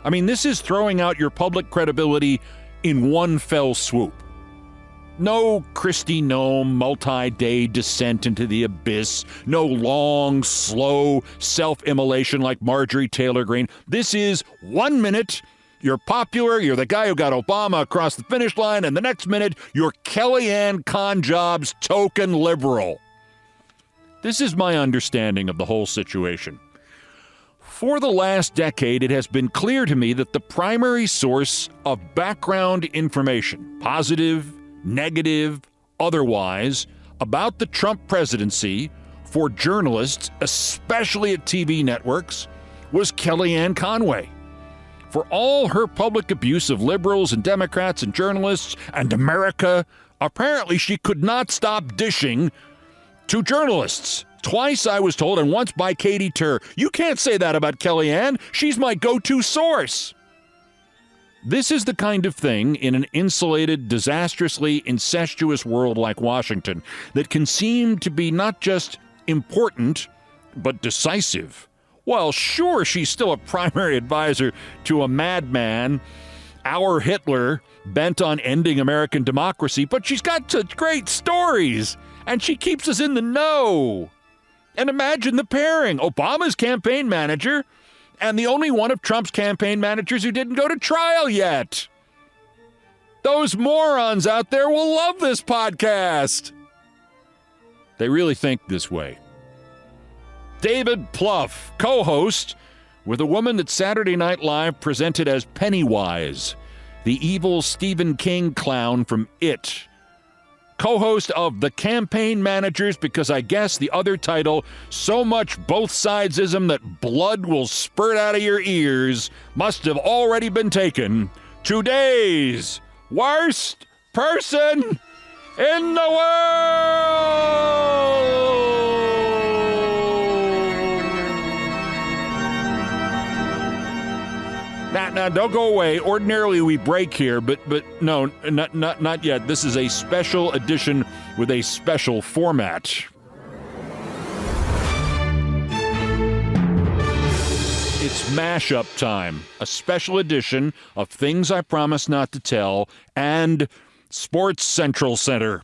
I mean, this is throwing out your public credibility in one fell swoop. No Kristi Noem multi-day descent into the abyss. No long, slow self-immolation like Marjorie Taylor Greene. This is 1 minute, you're popular, you're the guy who got Obama across the finish line, and the next minute, you're Kellyanne Conjob's token liberal. This is my understanding of the whole situation. For the last decade, it has been clear to me that the primary source of background information, positive, negative, otherwise, about the Trump presidency for journalists, especially at TV networks, was Kellyanne Conway. For all her public abuse of liberals and Democrats and journalists and America, apparently she could not stop dishing to journalists. Twice I was told, and once by Katie Tur, you can't say that about Kellyanne. She's my go-to source. This is the kind of thing in an insulated, disastrously incestuous world like Washington that can seem to be not just important, but decisive. Well, sure, she's still a primary advisor to a madman, our Hitler, bent on ending American democracy, but she's got such great stories, and she keeps us in the know. And imagine the pairing, Obama's campaign manager and the only one of Trump's campaign managers who didn't go to trial yet. Those morons out there will love this podcast. They really think this way. David Plouffe, co-host with a woman that Saturday Night Live presented as Pennywise, the evil Stephen King clown from It. Co-host of The Campaign Managers, because I guess the other title, so much both sidesism that blood will spurt out of your ears, must have already been taken. Today's worst person in the world! Now, don't go away. Ordinarily, we break here, but no, not yet. This is a special edition with a special format. It's mashup time, a special edition of Things I Promise Not to Tell and Sports Central Center.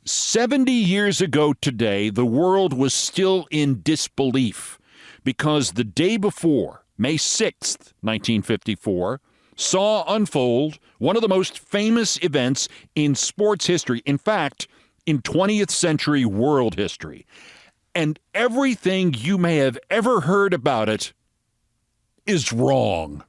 70 years ago today, the world was still in disbelief because the day before, May 6th, 1954, saw unfold one of the most famous events in sports history. In fact, in 20th century world history. And everything you may have ever heard about it is wrong.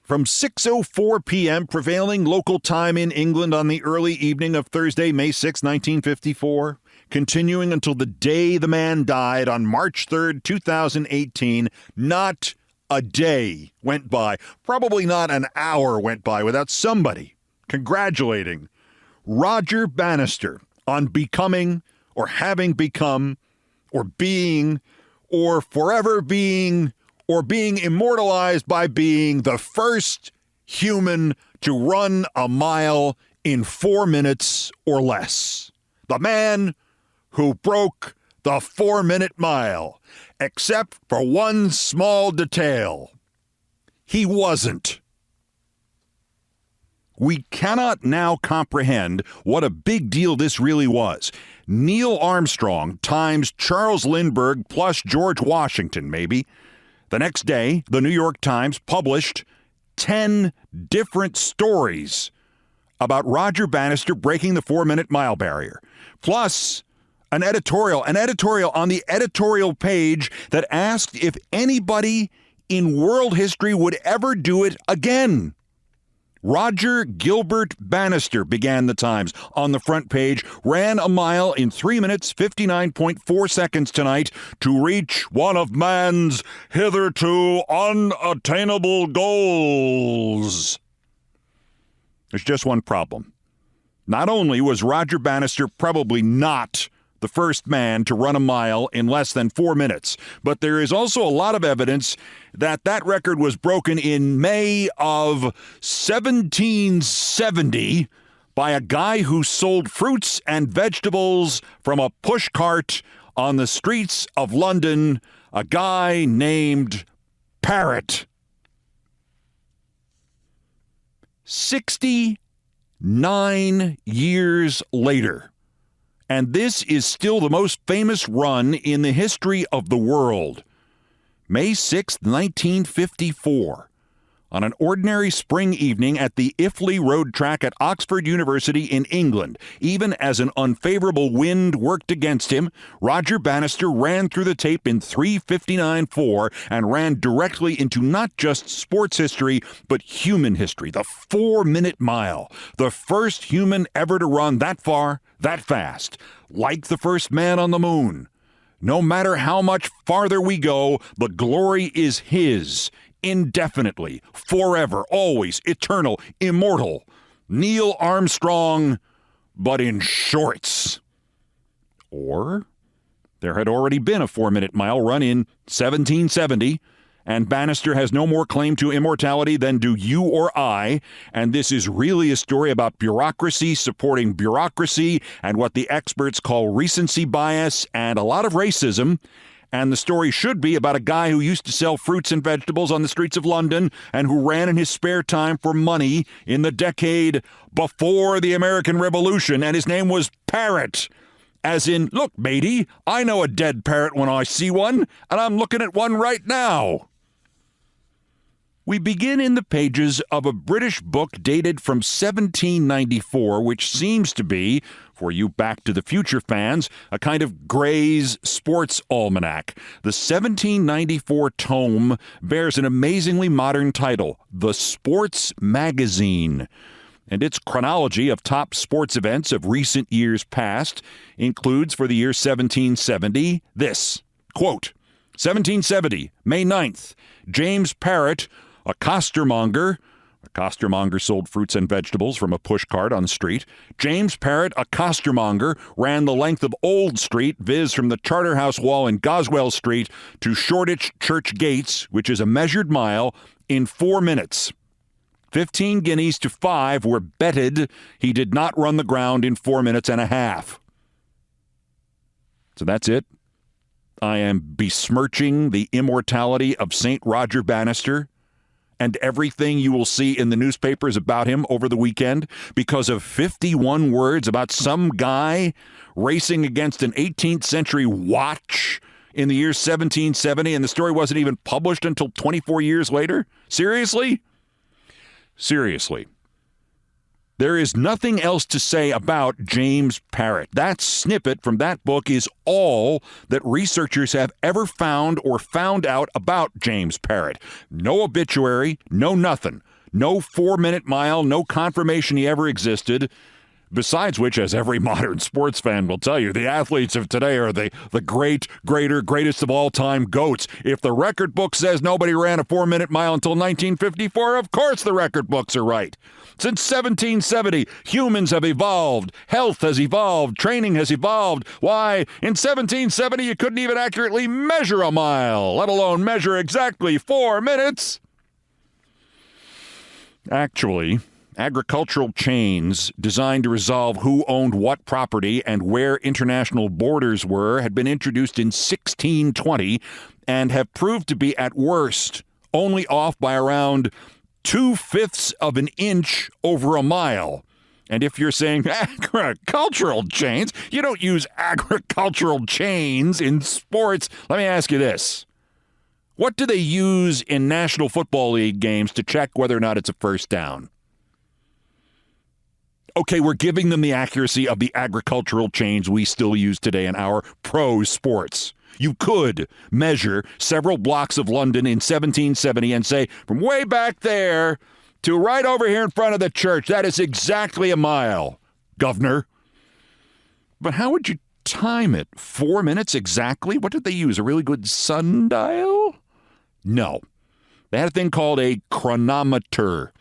From 6:04 p.m. prevailing local time in England on the early evening of Thursday, May 6, 1954, continuing until the day the man died on March 3rd, 2018, not a day went by, probably not an hour went by without somebody congratulating Roger Bannister on becoming or having become or being or forever being or being immortalized by being the first human to run a mile in 4 minutes or less. The man who broke the 4-minute mile, except for one small detail. He wasn't. We cannot now comprehend what a big deal this really was. Neil Armstrong times Charles Lindbergh plus George Washington, maybe. The next day, the New York Times published 10 different stories about Roger Bannister breaking the 4-minute mile barrier, plus an editorial on the editorial page that asked if anybody in world history would ever do it again. Roger Gilbert Bannister, began the Times on the front page, ran a mile in 3 minutes, 59.4 seconds tonight to reach one of man's hitherto unattainable goals. There's just one problem. Not only was Roger Bannister probably not the first man to run a mile in less than 4 minutes, but there is also a lot of evidence that that record was broken in May of 1770 by a guy who sold fruits and vegetables from a pushcart on the streets of London, a guy named Parrott. 69 years later, and this is still the most famous run in the history of the world. May 6, 1954, on an ordinary spring evening at the Iffley Road track at Oxford University in England, even as an unfavorable wind worked against him, Roger Bannister ran through the tape in 3:59.4 and ran directly into not just sports history, but human history. The 4-minute mile, the first human ever to run that far, that fast, like the first man on the moon. No matter how much farther we go, the glory is his, indefinitely, forever, always, eternal, immortal. Neil Armstrong, but in shorts. Or there had already been a 4-minute mile run in 1770, and Bannister has no more claim to immortality than do you or I, and this is really a story about bureaucracy supporting bureaucracy and what the experts call recency bias and a lot of racism. And the story should be about a guy who used to sell fruits and vegetables on the streets of London and who ran in his spare time for money in the decade before the American Revolution, and his name was Parrott. As in, look, matey, I know a dead parrot when I see one, and I'm looking at one right now. We begin in the pages of a British book dated from 1794, which seems to be, for you Back to the Future fans, a kind of Gray's Sports Almanac. The 1794 tome bears an amazingly modern title, The Sports Magazine, and its chronology of top sports events of recent years past includes, for the year 1770, this, quote, 1770, May 9th, James Parrott, a costermonger sold fruits and vegetables from a pushcart on the street. James Parrott, a costermonger, ran the length of Old Street, viz. From the Charterhouse Wall in Goswell Street to Shoreditch Church Gates, which is a measured mile, in 4 minutes. 15 guineas to 5 were betted he did not run the ground in 4 minutes and a half. So that's it. I am besmirching the immortality of St. Roger Bannister and everything you will see in the newspapers about him over the weekend because of 51 words about some guy racing against an 18th century watch in the year 1770, and the story wasn't even published until 24 years later? Seriously? Seriously. There is nothing else to say about James Parrott. That snippet from that book is all that researchers have ever found or found out about James Parrott. No obituary, no nothing. No 4-minute mile, no confirmation he ever existed. Besides which, as every modern sports fan will tell you, the athletes of today are the greatest of all time GOATs. If the record book says nobody ran a 4-minute mile until 1954, of course the record books are right. Since 1770, humans have evolved. Health has evolved. Training has evolved. Why, in 1770, you couldn't even accurately measure a mile, let alone measure exactly 4 minutes. Actually, agricultural chains designed to resolve who owned what property and where international borders were had been introduced in 1620 and have proved to be, at worst, only off by around 2/5 of an inch over a mile. And if you're saying agricultural chains, you don't use agricultural chains in sports. Let me ask you this. What do they use in National Football League games to check whether or not it's a first down? Okay, we're giving them the accuracy of the agricultural chains we still use today in our pro sports. You could measure several blocks of London in 1770 and say, from way back there to right over here in front of the church, that is exactly a mile, governor. But how would you time it? 4 minutes exactly? What did they use? A really good sundial? No. They had a thing called a chronometer.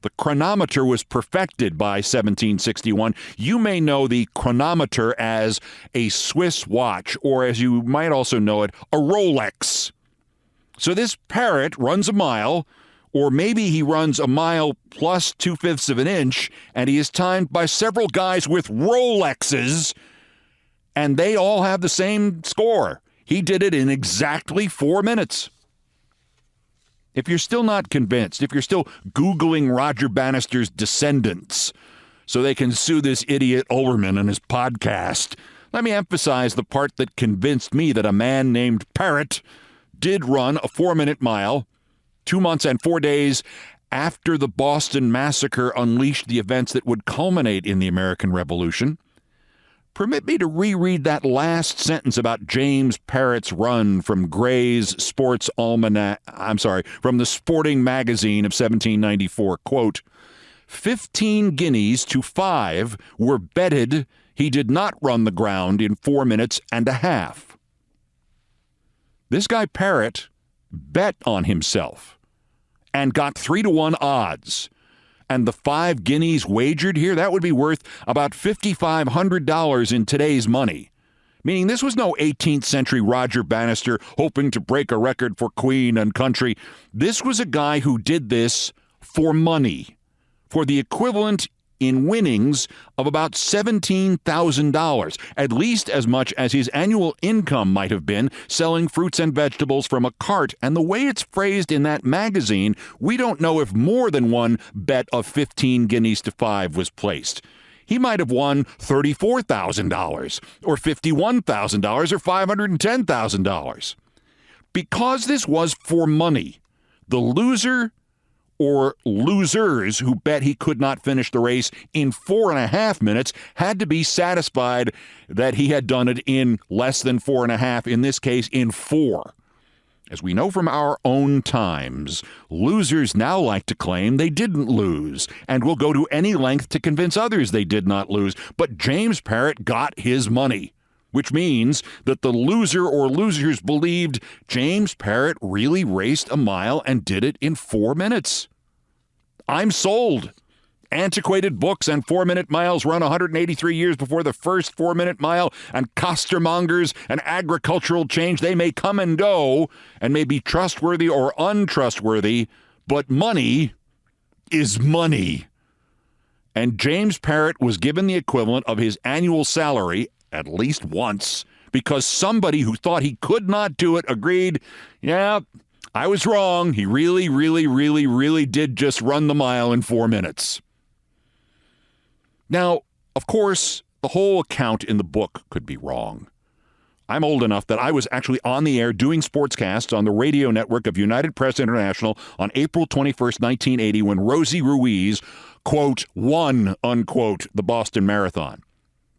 The chronometer was perfected by 1761. You may know the chronometer as a Swiss watch, or as you might also know it, a Rolex. So this Parrott runs a mile, or maybe he runs a mile plus 2/5 of an inch, and he is timed by several guys with Rolexes, and they all have the same score. He did it in exactly 4 minutes. If you're still not convinced, if you're still Googling Roger Bannister's descendants so they can sue this idiot Olbermann and his podcast, let me emphasize the part that convinced me that a man named Parrott did run a 4-minute mile 2 months and 4 days after the Boston Massacre unleashed the events that would culminate in the American Revolution. Permit me to reread that last sentence about James Parrott's run from Gray's Sports Almanac, from the Sporting Magazine of 1794. Quote, 15 guineas to 5 were betted he did not run the ground in 4 minutes and a half. This guy Parrott bet on himself and got 3-to-1 odds. And the 5 guineas wagered here, that would be worth about $5,500 in today's money. Meaning this was no 18th century Roger Bannister hoping to break a record for Queen and country. This was a guy who did this for money, for the equivalent in winnings of about $17,000, at least as much as his annual income might have been selling fruits and vegetables from a cart. And the way it's phrased in that magazine, we don't know if more than one bet of 15 guineas to 5 was placed. He might have won $34,000 or $51,000 or $510,000. Because this was for money, the loser or losers who bet he could not finish the race in 4.5 minutes had to be satisfied that he had done it in less than 4.5, in this case in 4. As we know from our own times, losers now like to claim they didn't lose and will go to any length to convince others they did not lose. But James Parrott got his money, which means that the loser or losers believed James Parrott really raced a mile and did it in 4 minutes. I'm sold. Antiquated books and 4-minute miles run 183 years before the first 4-minute mile, and costermongers and agricultural change, they may come and go and may be trustworthy or untrustworthy, but money is money. And James Parrott was given the equivalent of his annual salary at least once because somebody who thought he could not do it agreed, yeah, I was wrong. He really did just run the mile in 4 minutes. Now, of course, the whole account in the book could be wrong. I'm old enough that I was actually on the air doing sportscasts on the radio network of United Press International on April 21st, 1980, when Rosie Ruiz, quote, won, unquote, the Boston Marathon.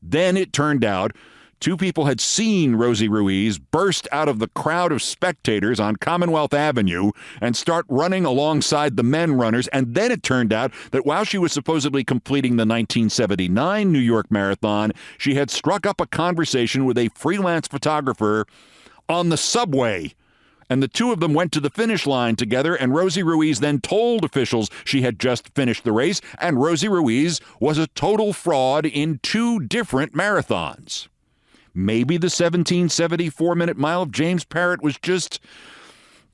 Then it turned out 2 people had seen Rosie Ruiz burst out of the crowd of spectators on Commonwealth Avenue and start running alongside the men runners. And then it turned out that while she was supposedly completing the 1979 New York Marathon, she had struck up a conversation with a freelance photographer on the subway. And the 2 of them went to the finish line together, and Rosie Ruiz then told officials she had just finished the race, and Rosie Ruiz was a total fraud in 2 different marathons. Maybe the 1774-minute mile of James Parrott was just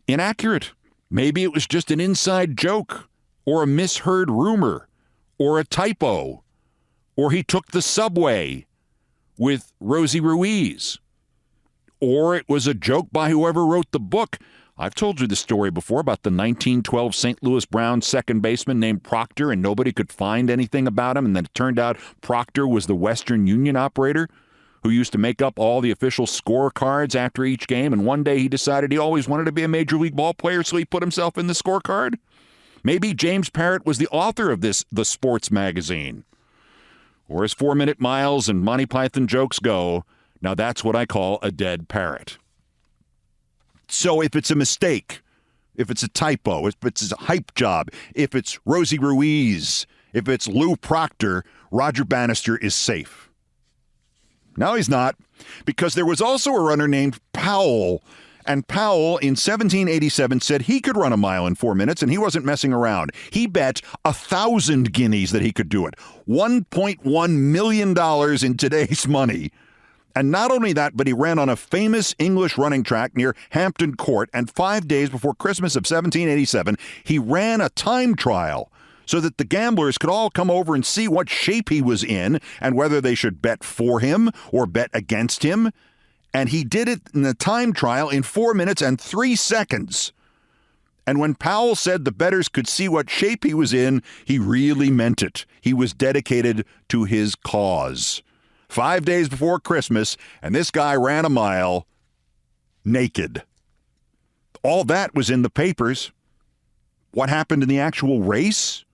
inaccurate. Maybe it was just an inside joke, or a misheard rumor, or a typo, or he took the subway with Rosie Ruiz, or it was a joke by whoever wrote the book. I've told you the story before about the 1912 St. Louis Browns second baseman named Proctor, and nobody could find anything about him, and then it turned out Proctor was the Western Union operator who used to make up all the official scorecards after each game, and one day he decided he always wanted to be a Major League ball player, so he put himself in the scorecard? Maybe James Parrott was the author of this, the sports magazine. Or as 4-minute miles and Monty Python jokes go, now that's what I call a dead parrot. So if it's a mistake, if it's a typo, if it's a hype job, if it's Rosie Ruiz, if it's Lou Proctor, Roger Bannister is safe. No, he's not, because there was also a runner named Powell, and Powell in 1787 said he could run a mile in 4 minutes, and he wasn't messing around. He bet 1,000 guineas that he could do it, $1.1 million in today's money. And not only that, but he ran on a famous English running track near Hampton Court, and 5 days before Christmas of 1787, he ran a time trial so that the gamblers could all come over and see what shape he was in and whether they should bet for him or bet against him. And he did it in the time trial in 4 minutes and 3 seconds. And when Powell said the bettors could see what shape he was in, he really meant it. He was dedicated to his cause. 5 days before Christmas, and this guy ran a mile naked. All that was in the papers. What happened in the actual race?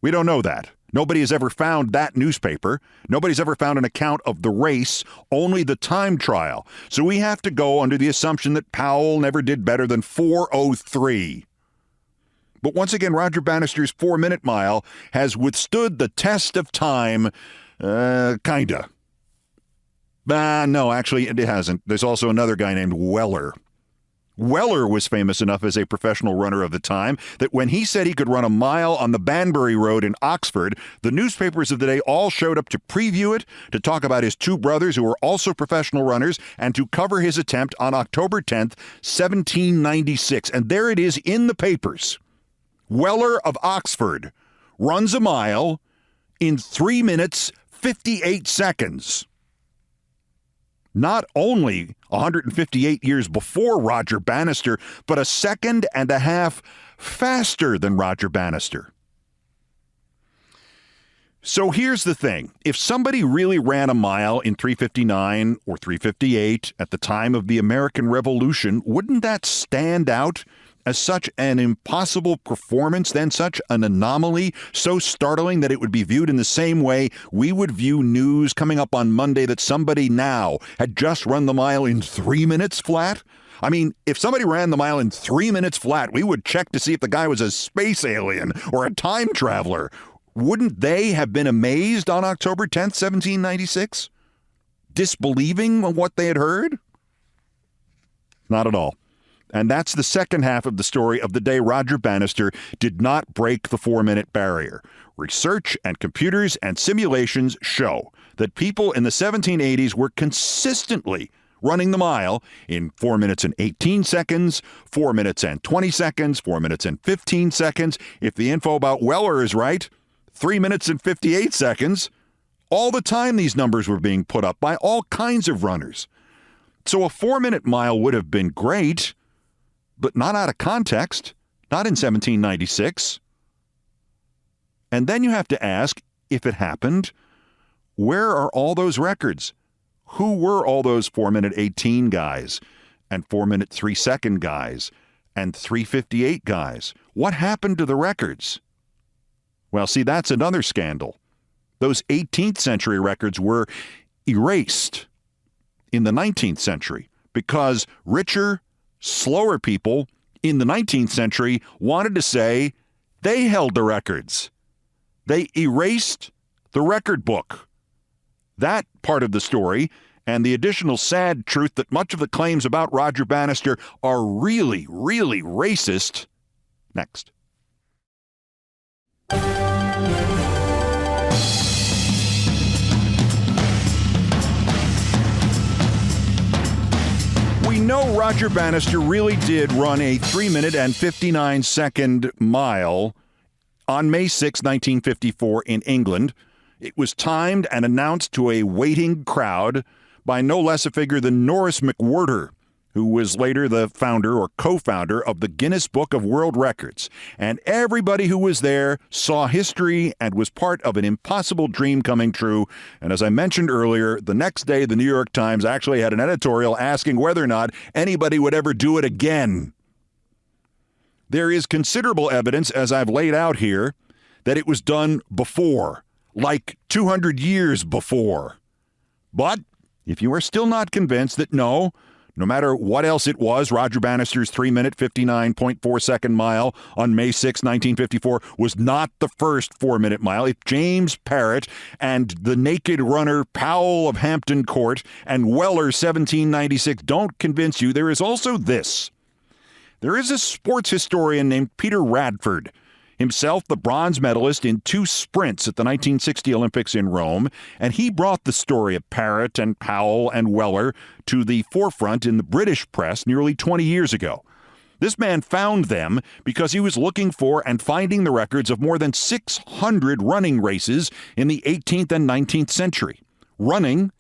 We don't know that. Nobody has ever found that newspaper. Nobody's ever found an account of the race, only the time trial. So we have to go under the assumption that Powell never did better than 4:03. But once again, Roger Bannister's 4-minute mile has withstood the test of time, kinda. No, actually, it hasn't. There's also another guy named Weller. Weller was famous enough as a professional runner of the time that when he said he could run a mile on the Banbury Road in Oxford, the newspapers of the day all showed up to preview it, to talk about his 2 brothers who were also professional runners, and to cover his attempt on October 10th, 1796. And there it is in the papers. Weller of Oxford runs a mile in 3 minutes, 58 seconds. Not only 158 years before Roger Bannister, but a second and a half faster than Roger Bannister. So here's the thing. If somebody really ran a mile in 3:59 or 3:58 at the time of the American Revolution, wouldn't that stand out as such an impossible performance, then such an anomaly, so startling that it would be viewed in the same way we would view news coming up on Monday that somebody now had just run the mile in 3 minutes flat? I mean, if somebody ran the mile in 3 minutes flat, we would check to see if the guy was a space alien or a time traveler. Wouldn't they have been amazed on October 10th, 1796? Disbelieving what they had heard? Not at all. And that's the second half of the story of the day Roger Bannister did not break the 4-minute barrier. Research and computers and simulations show that people in the 1780s were consistently running the mile in 4 minutes and 18 seconds, 4 minutes and 20 seconds, 4 minutes and 15 seconds. If the info about Weller is right, 3 minutes and 58 seconds. All the time these numbers were being put up by all kinds of runners. So a 4-minute mile would have been great, but not out of context, not in 1796. And then you have to ask, if it happened, where are all those records? Who were all those 4-minute 18 guys and 4-minute 3-second guys and 3:58 guys? What happened to the records? Well, see, that's another scandal. Those 18th century records were erased in the 19th century because richer, slower people in the 19th century wanted to say they held the records. They erased the record book. That part of the story and the additional sad truth that much of the claims about Roger Bannister are really, really racist. Next. We know Roger Bannister really did run a 3-minute and 59-second mile on May 6, 1954 in England. It was timed and announced to a waiting crowd by no less a figure than Norris McWhirter, who was later the founder or co-founder of the Guinness Book of World Records. And everybody who was there saw history and was part of an impossible dream coming true. And as I mentioned earlier, the next day, the New York Times actually had an editorial asking whether or not anybody would ever do it again. There is considerable evidence, as I've laid out here, that it was done before, like 200 years before. But if you are still not convinced that no matter what else it was, Roger Bannister's 3-minute, 59.4-second mile on May 6, 1954 was not the first 4-minute mile. If James Parrott and the naked runner Powell of Hampton Court and Weller 1796 don't convince you, there is also this. There is a sports historian named Peter Radford, himself the bronze medalist in 2 sprints at the 1960 Olympics in Rome, and he brought the story of Parrott and Powell and Weller to the forefront in the British press nearly 20 years ago. This man found them because he was looking for and finding the records of more than 600 running races in the 18th and 19th century. Running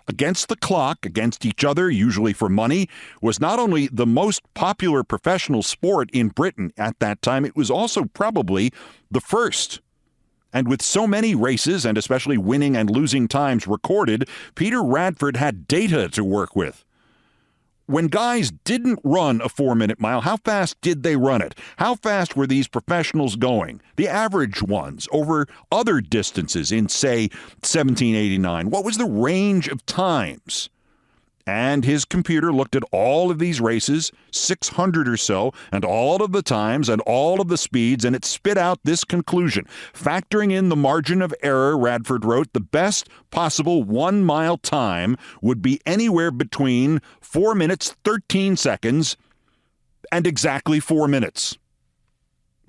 against the clock, against each other, usually for money, was not only the most popular professional sport in Britain at that time, it was also probably the first. And with so many races, and especially winning and losing times recorded, Peter Radford had data to work with. When guys didn't run a 4-minute mile, how fast did they run it? How fast were these professionals going? The average ones over other distances in, say, 1789. What was the range of times? And his computer looked at all of these races, 600 or so, and all of the times and all of the speeds, and it spit out this conclusion. Factoring in the margin of error, Radford wrote, the best possible 1-mile time would be anywhere between 4 minutes, 13 seconds and exactly 4 minutes.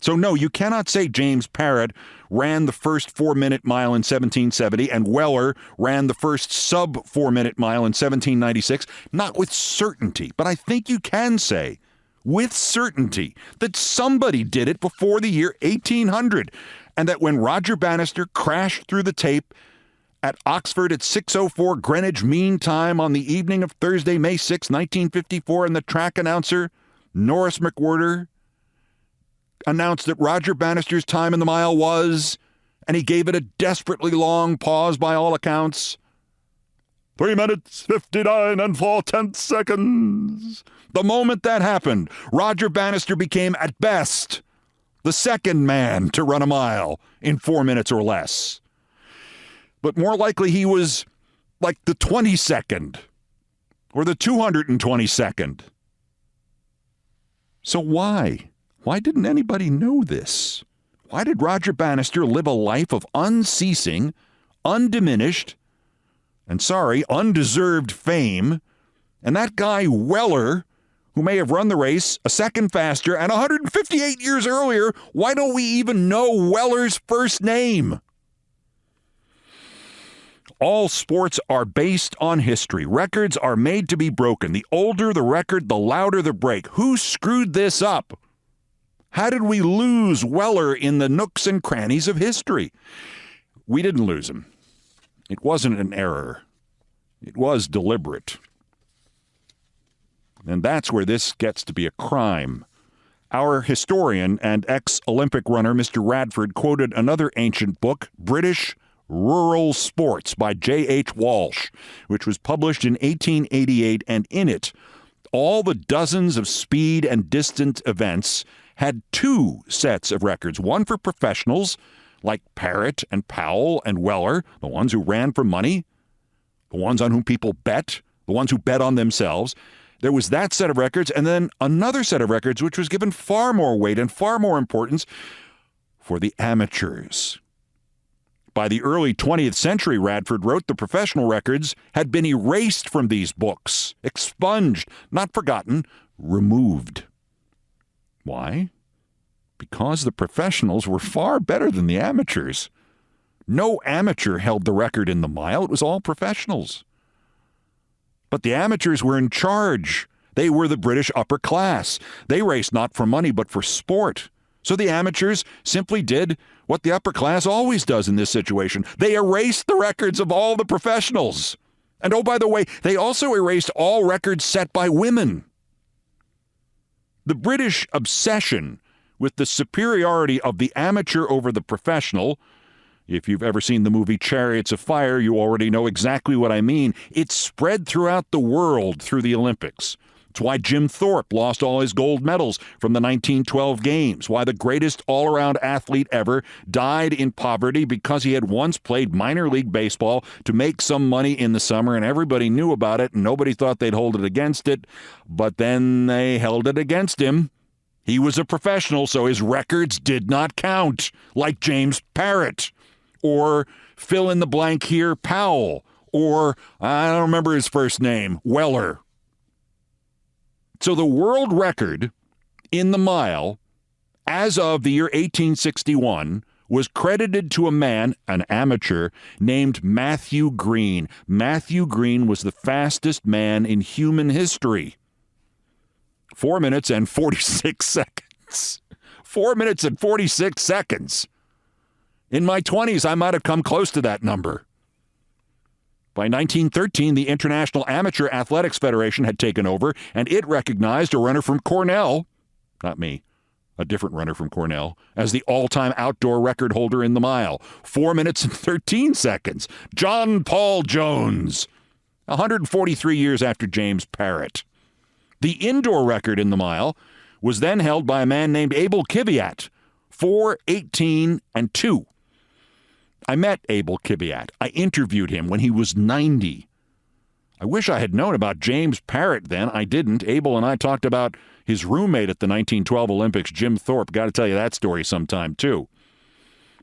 So no, you cannot say James Parrott ran the first 4-minute mile in 1770 and Weller ran the first sub 4-minute mile in 1796, not with certainty. But I think you can say with certainty that somebody did it before the year 1800, and that when Roger Bannister crashed through the tape at Oxford at 6:04 Greenwich Mean Time on the evening of Thursday, May 6, 1954, and the track announcer, Norris McWhirter, announced that Roger Bannister's time in the mile was, and he gave it a desperately long pause by all accounts, 3 minutes, 59 and 4/10 seconds. The moment that happened, Roger Bannister became, at best, the second man to run a mile in 4 minutes or less. But more likely he was like the 22nd or the 222nd. So why? Why didn't anybody know this? Why did Roger Bannister live a life of unceasing, undiminished, and undeserved fame? And that guy Weller, who may have run the race a second faster and 158 years earlier, why don't we even know Weller's first name? All sports are based on history. Records are made to be broken. The older the record, the louder the break. Who screwed this up? How did we lose Weller in the nooks and crannies of history? We didn't lose him. It wasn't an error. It was deliberate. And that's where this gets to be a crime. Our historian and ex-Olympic runner, Mr. Radford, quoted another ancient book, British Rural Sports by J.H. Walsh, which was published in 1888, and in it, all the dozens of speed and distance events had two sets of records, one for professionals like Parrott and Powell and Weller, the ones who ran for money, the ones on whom people bet, the ones who bet on themselves. There was that set of records, and then another set of records which was given far more weight and far more importance for the amateurs. By the early 20th century, Radford wrote, the professional records had been erased from these books, expunged, not forgotten, removed. Why? Because the professionals were far better than the amateurs. No amateur held the record in the mile. It was all professionals. But the amateurs were in charge. They were the British upper class. They raced not for money, but for sport. So the amateurs simply did what the upper class always does in this situation. They erased the records of all the professionals. And oh, by the way, they also erased all records set by women. The British obsession with the superiority of the amateur over the professional, if you've ever seen the movie Chariots of Fire, you already know exactly what I mean. It spread throughout the world through the Olympics. It's why Jim Thorpe lost all his gold medals from the 1912 games, why the greatest all-around athlete ever died in poverty because he had once played minor league baseball to make some money in the summer, and everybody knew about it, and nobody thought they'd hold it against it, but then they held it against him. He was a professional, so his records did not count, like James Parrott, or fill in the blank here, Powell, or I don't remember his first name, Weller. So the world record in the mile, as of the year 1861, was credited to a man, an amateur, named Matthew Green. Matthew Green was the fastest man in human history. 4 minutes and 46 seconds. 4 minutes and 46 seconds. In my 20s, I might have come close to that number. By 1913, the International Amateur Athletics Federation had taken over, and it recognized a runner from Cornell, not me, a different runner from Cornell, as the all-time outdoor record holder in the mile. 4 minutes and 13 seconds. John Paul Jones, 143 years after James Parrott. The indoor record in the mile was then held by a man named Abel Kiviat, 4:18 and 2. I met Abel Kiviat. I interviewed him when he was 90. I wish I had known about James Parrott then. I didn't. Abel and I talked about his roommate at the 1912 Olympics, Jim Thorpe. Got to tell you that story sometime, too.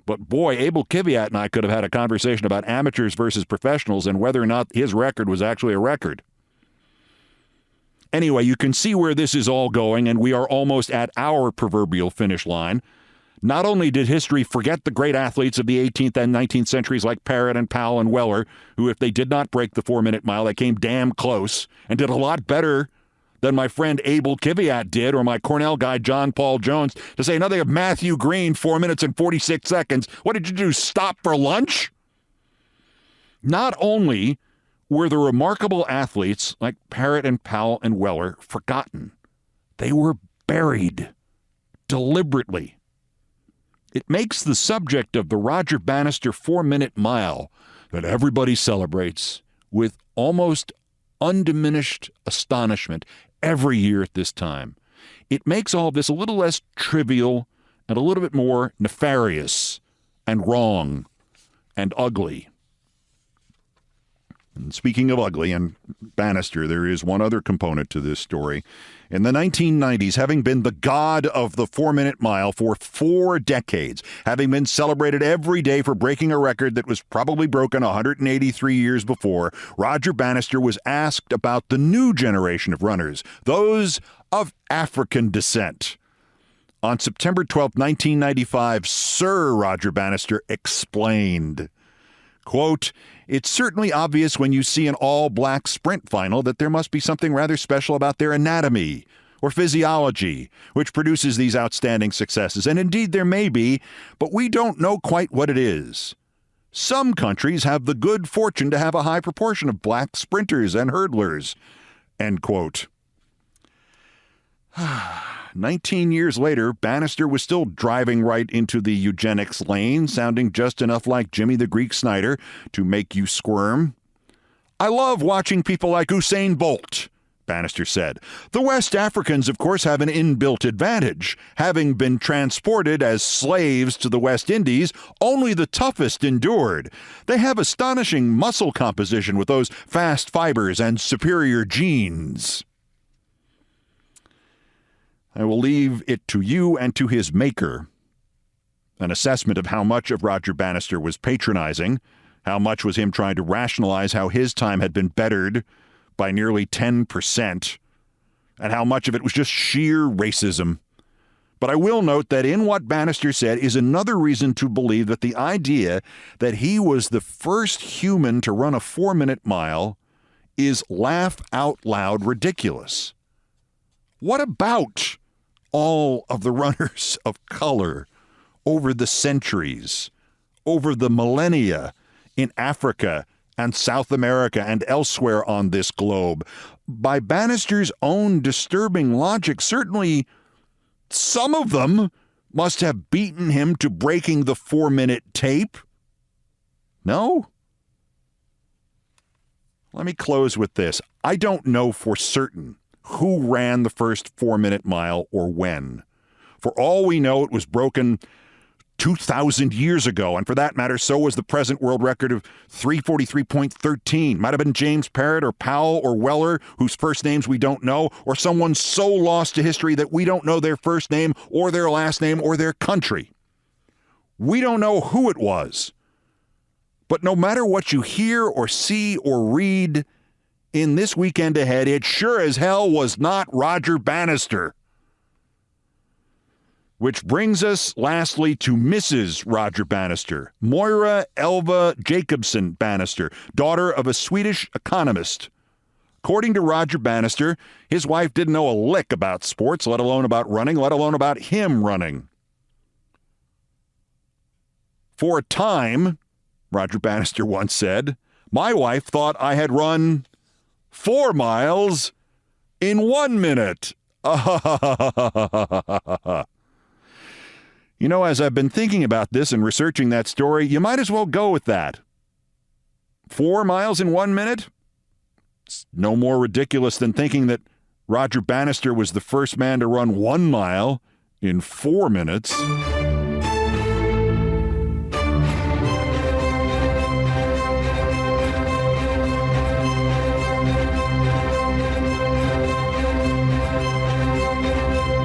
But boy, Abel Kiviat and I could have had a conversation about amateurs versus professionals and whether or not his record was actually a record. Anyway, you can see where this is all going, and we are almost at our proverbial finish line. Not only did history forget the great athletes of the 18th and 19th centuries like Parrott and Powell and Weller, who, if they did not break the 4-minute mile, they came damn close and did a lot better than my friend Abel Kiviat did, or my Cornell guy John Paul Jones, to say nothing of Matthew Green, 4 minutes and 46 seconds. What did you do, stop for lunch? Not only were the remarkable athletes like Parrott and Powell and Weller forgotten, they were buried deliberately. It makes the subject of the Roger Bannister 4-minute mile that everybody celebrates with almost undiminished astonishment every year at this time. It makes all of this a little less trivial and a little bit more nefarious and wrong and ugly. And speaking of ugly and Bannister, there is one other component to this story. In the 1990s, having been the god of the 4-minute mile for 4 decades, having been celebrated every day for breaking a record that was probably broken 183 years before, Roger Bannister was asked about the new generation of runners, those of African descent. On September 12, 1995, Sir Roger Bannister explained, quote, "It's certainly obvious when you see an all-black sprint final that there must be something rather special about their anatomy or physiology, which produces these outstanding successes. And indeed there may be, but we don't know quite what it is. Some countries have the good fortune to have a high proportion of black sprinters and hurdlers." End quote. 19 years later, Bannister was still driving right into the eugenics lane, sounding just enough like Jimmy the Greek Snyder to make you squirm. I love watching people like Usain Bolt, Bannister said. The West Africans, of course, have an inbuilt advantage. Having been transported as slaves to the West Indies, only the toughest endured. They have astonishing muscle composition with those fast fibers and superior genes. I will leave it to you and to his maker an assessment of how much of Roger Bannister was patronizing, how much was him trying to rationalize how his time had been bettered by nearly 10%, and how much of it was just sheer racism. But I will note that in what Bannister said is another reason to believe that the idea that he was the first human to run a 4-minute mile is laugh-out-loud ridiculous. What about all of the runners of color over the centuries, over the millennia in Africa and South America and elsewhere on this globe? By Bannister's own disturbing logic, certainly some of them must have beaten him to breaking the 4-minute tape. No? Let me close with this. I don't know for certain who ran the first 4-minute mile or when. For all we know, it was broken 2,000 years ago, and for that matter, so was the present world record of 3:43.13. Might have been James Parrott or Powell or Weller, whose first names we don't know, or someone so lost to history that we don't know their first name or their last name or their country. We don't know who it was. But no matter what you hear or see or read in this weekend ahead, it sure as hell was not Roger Bannister. Which brings us, lastly, to Mrs. Roger Bannister, Moira Elva Jacobson Bannister, daughter of a Swedish economist. According to Roger Bannister, his wife didn't know a lick about sports, let alone about running, let alone about him running. For a time, Roger Bannister once said, my wife thought I had run 4 miles in 1 minute. You know, as I've been thinking about this and researching that story, you might as well go with that. 4 miles in 1 minute? It's no more ridiculous than thinking that Roger Bannister was the first man to run 1 mile in 4 minutes.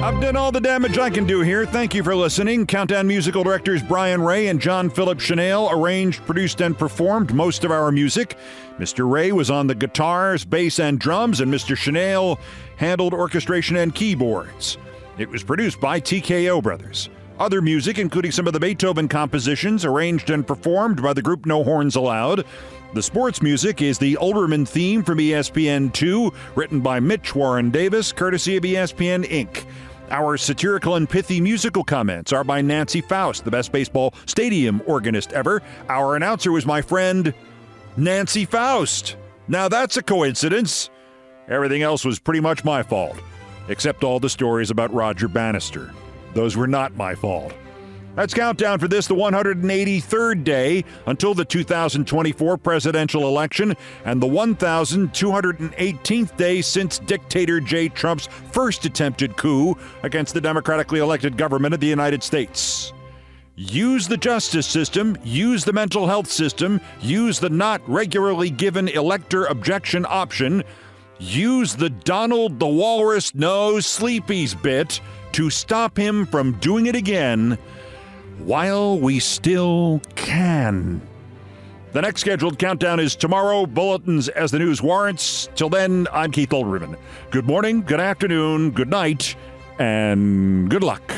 I've done all the damage I can do here. Thank you for listening. Countdown musical directors Brian Ray and John Philip Chanel arranged, produced, and performed most of our music. Mr. Ray was on the guitars, bass, and drums, and Mr. Chanel handled orchestration and keyboards. It was produced by TKO Brothers. Other music, including some of the Beethoven compositions, arranged and performed by the group No Horns Allowed. The sports music is the Olbermann theme from ESPN2, written by Mitch Warren Davis, courtesy of ESPN Inc. Our satirical and pithy musical comments are by Nancy Faust, the best baseball stadium organist ever. Our announcer was my friend, Nancy Faust. Now that's a coincidence. Everything else was pretty much my fault, except all the stories about Roger Bannister. Those were not my fault. That's Countdown for this, the 183rd day until the 2024 presidential election and the 1,218th day since dictator J. Trump's first attempted coup against the democratically elected government of the United States. Use the justice system, use the mental health system, use the not regularly given elector objection option, use the Donald the Walrus Knows Sleepies bit to stop him from doing it again while we still can. The next scheduled countdown is tomorrow. Bulletins as the news warrants. Till then, I'm Keith Olbermann. Good morning, good afternoon, good night, and good luck.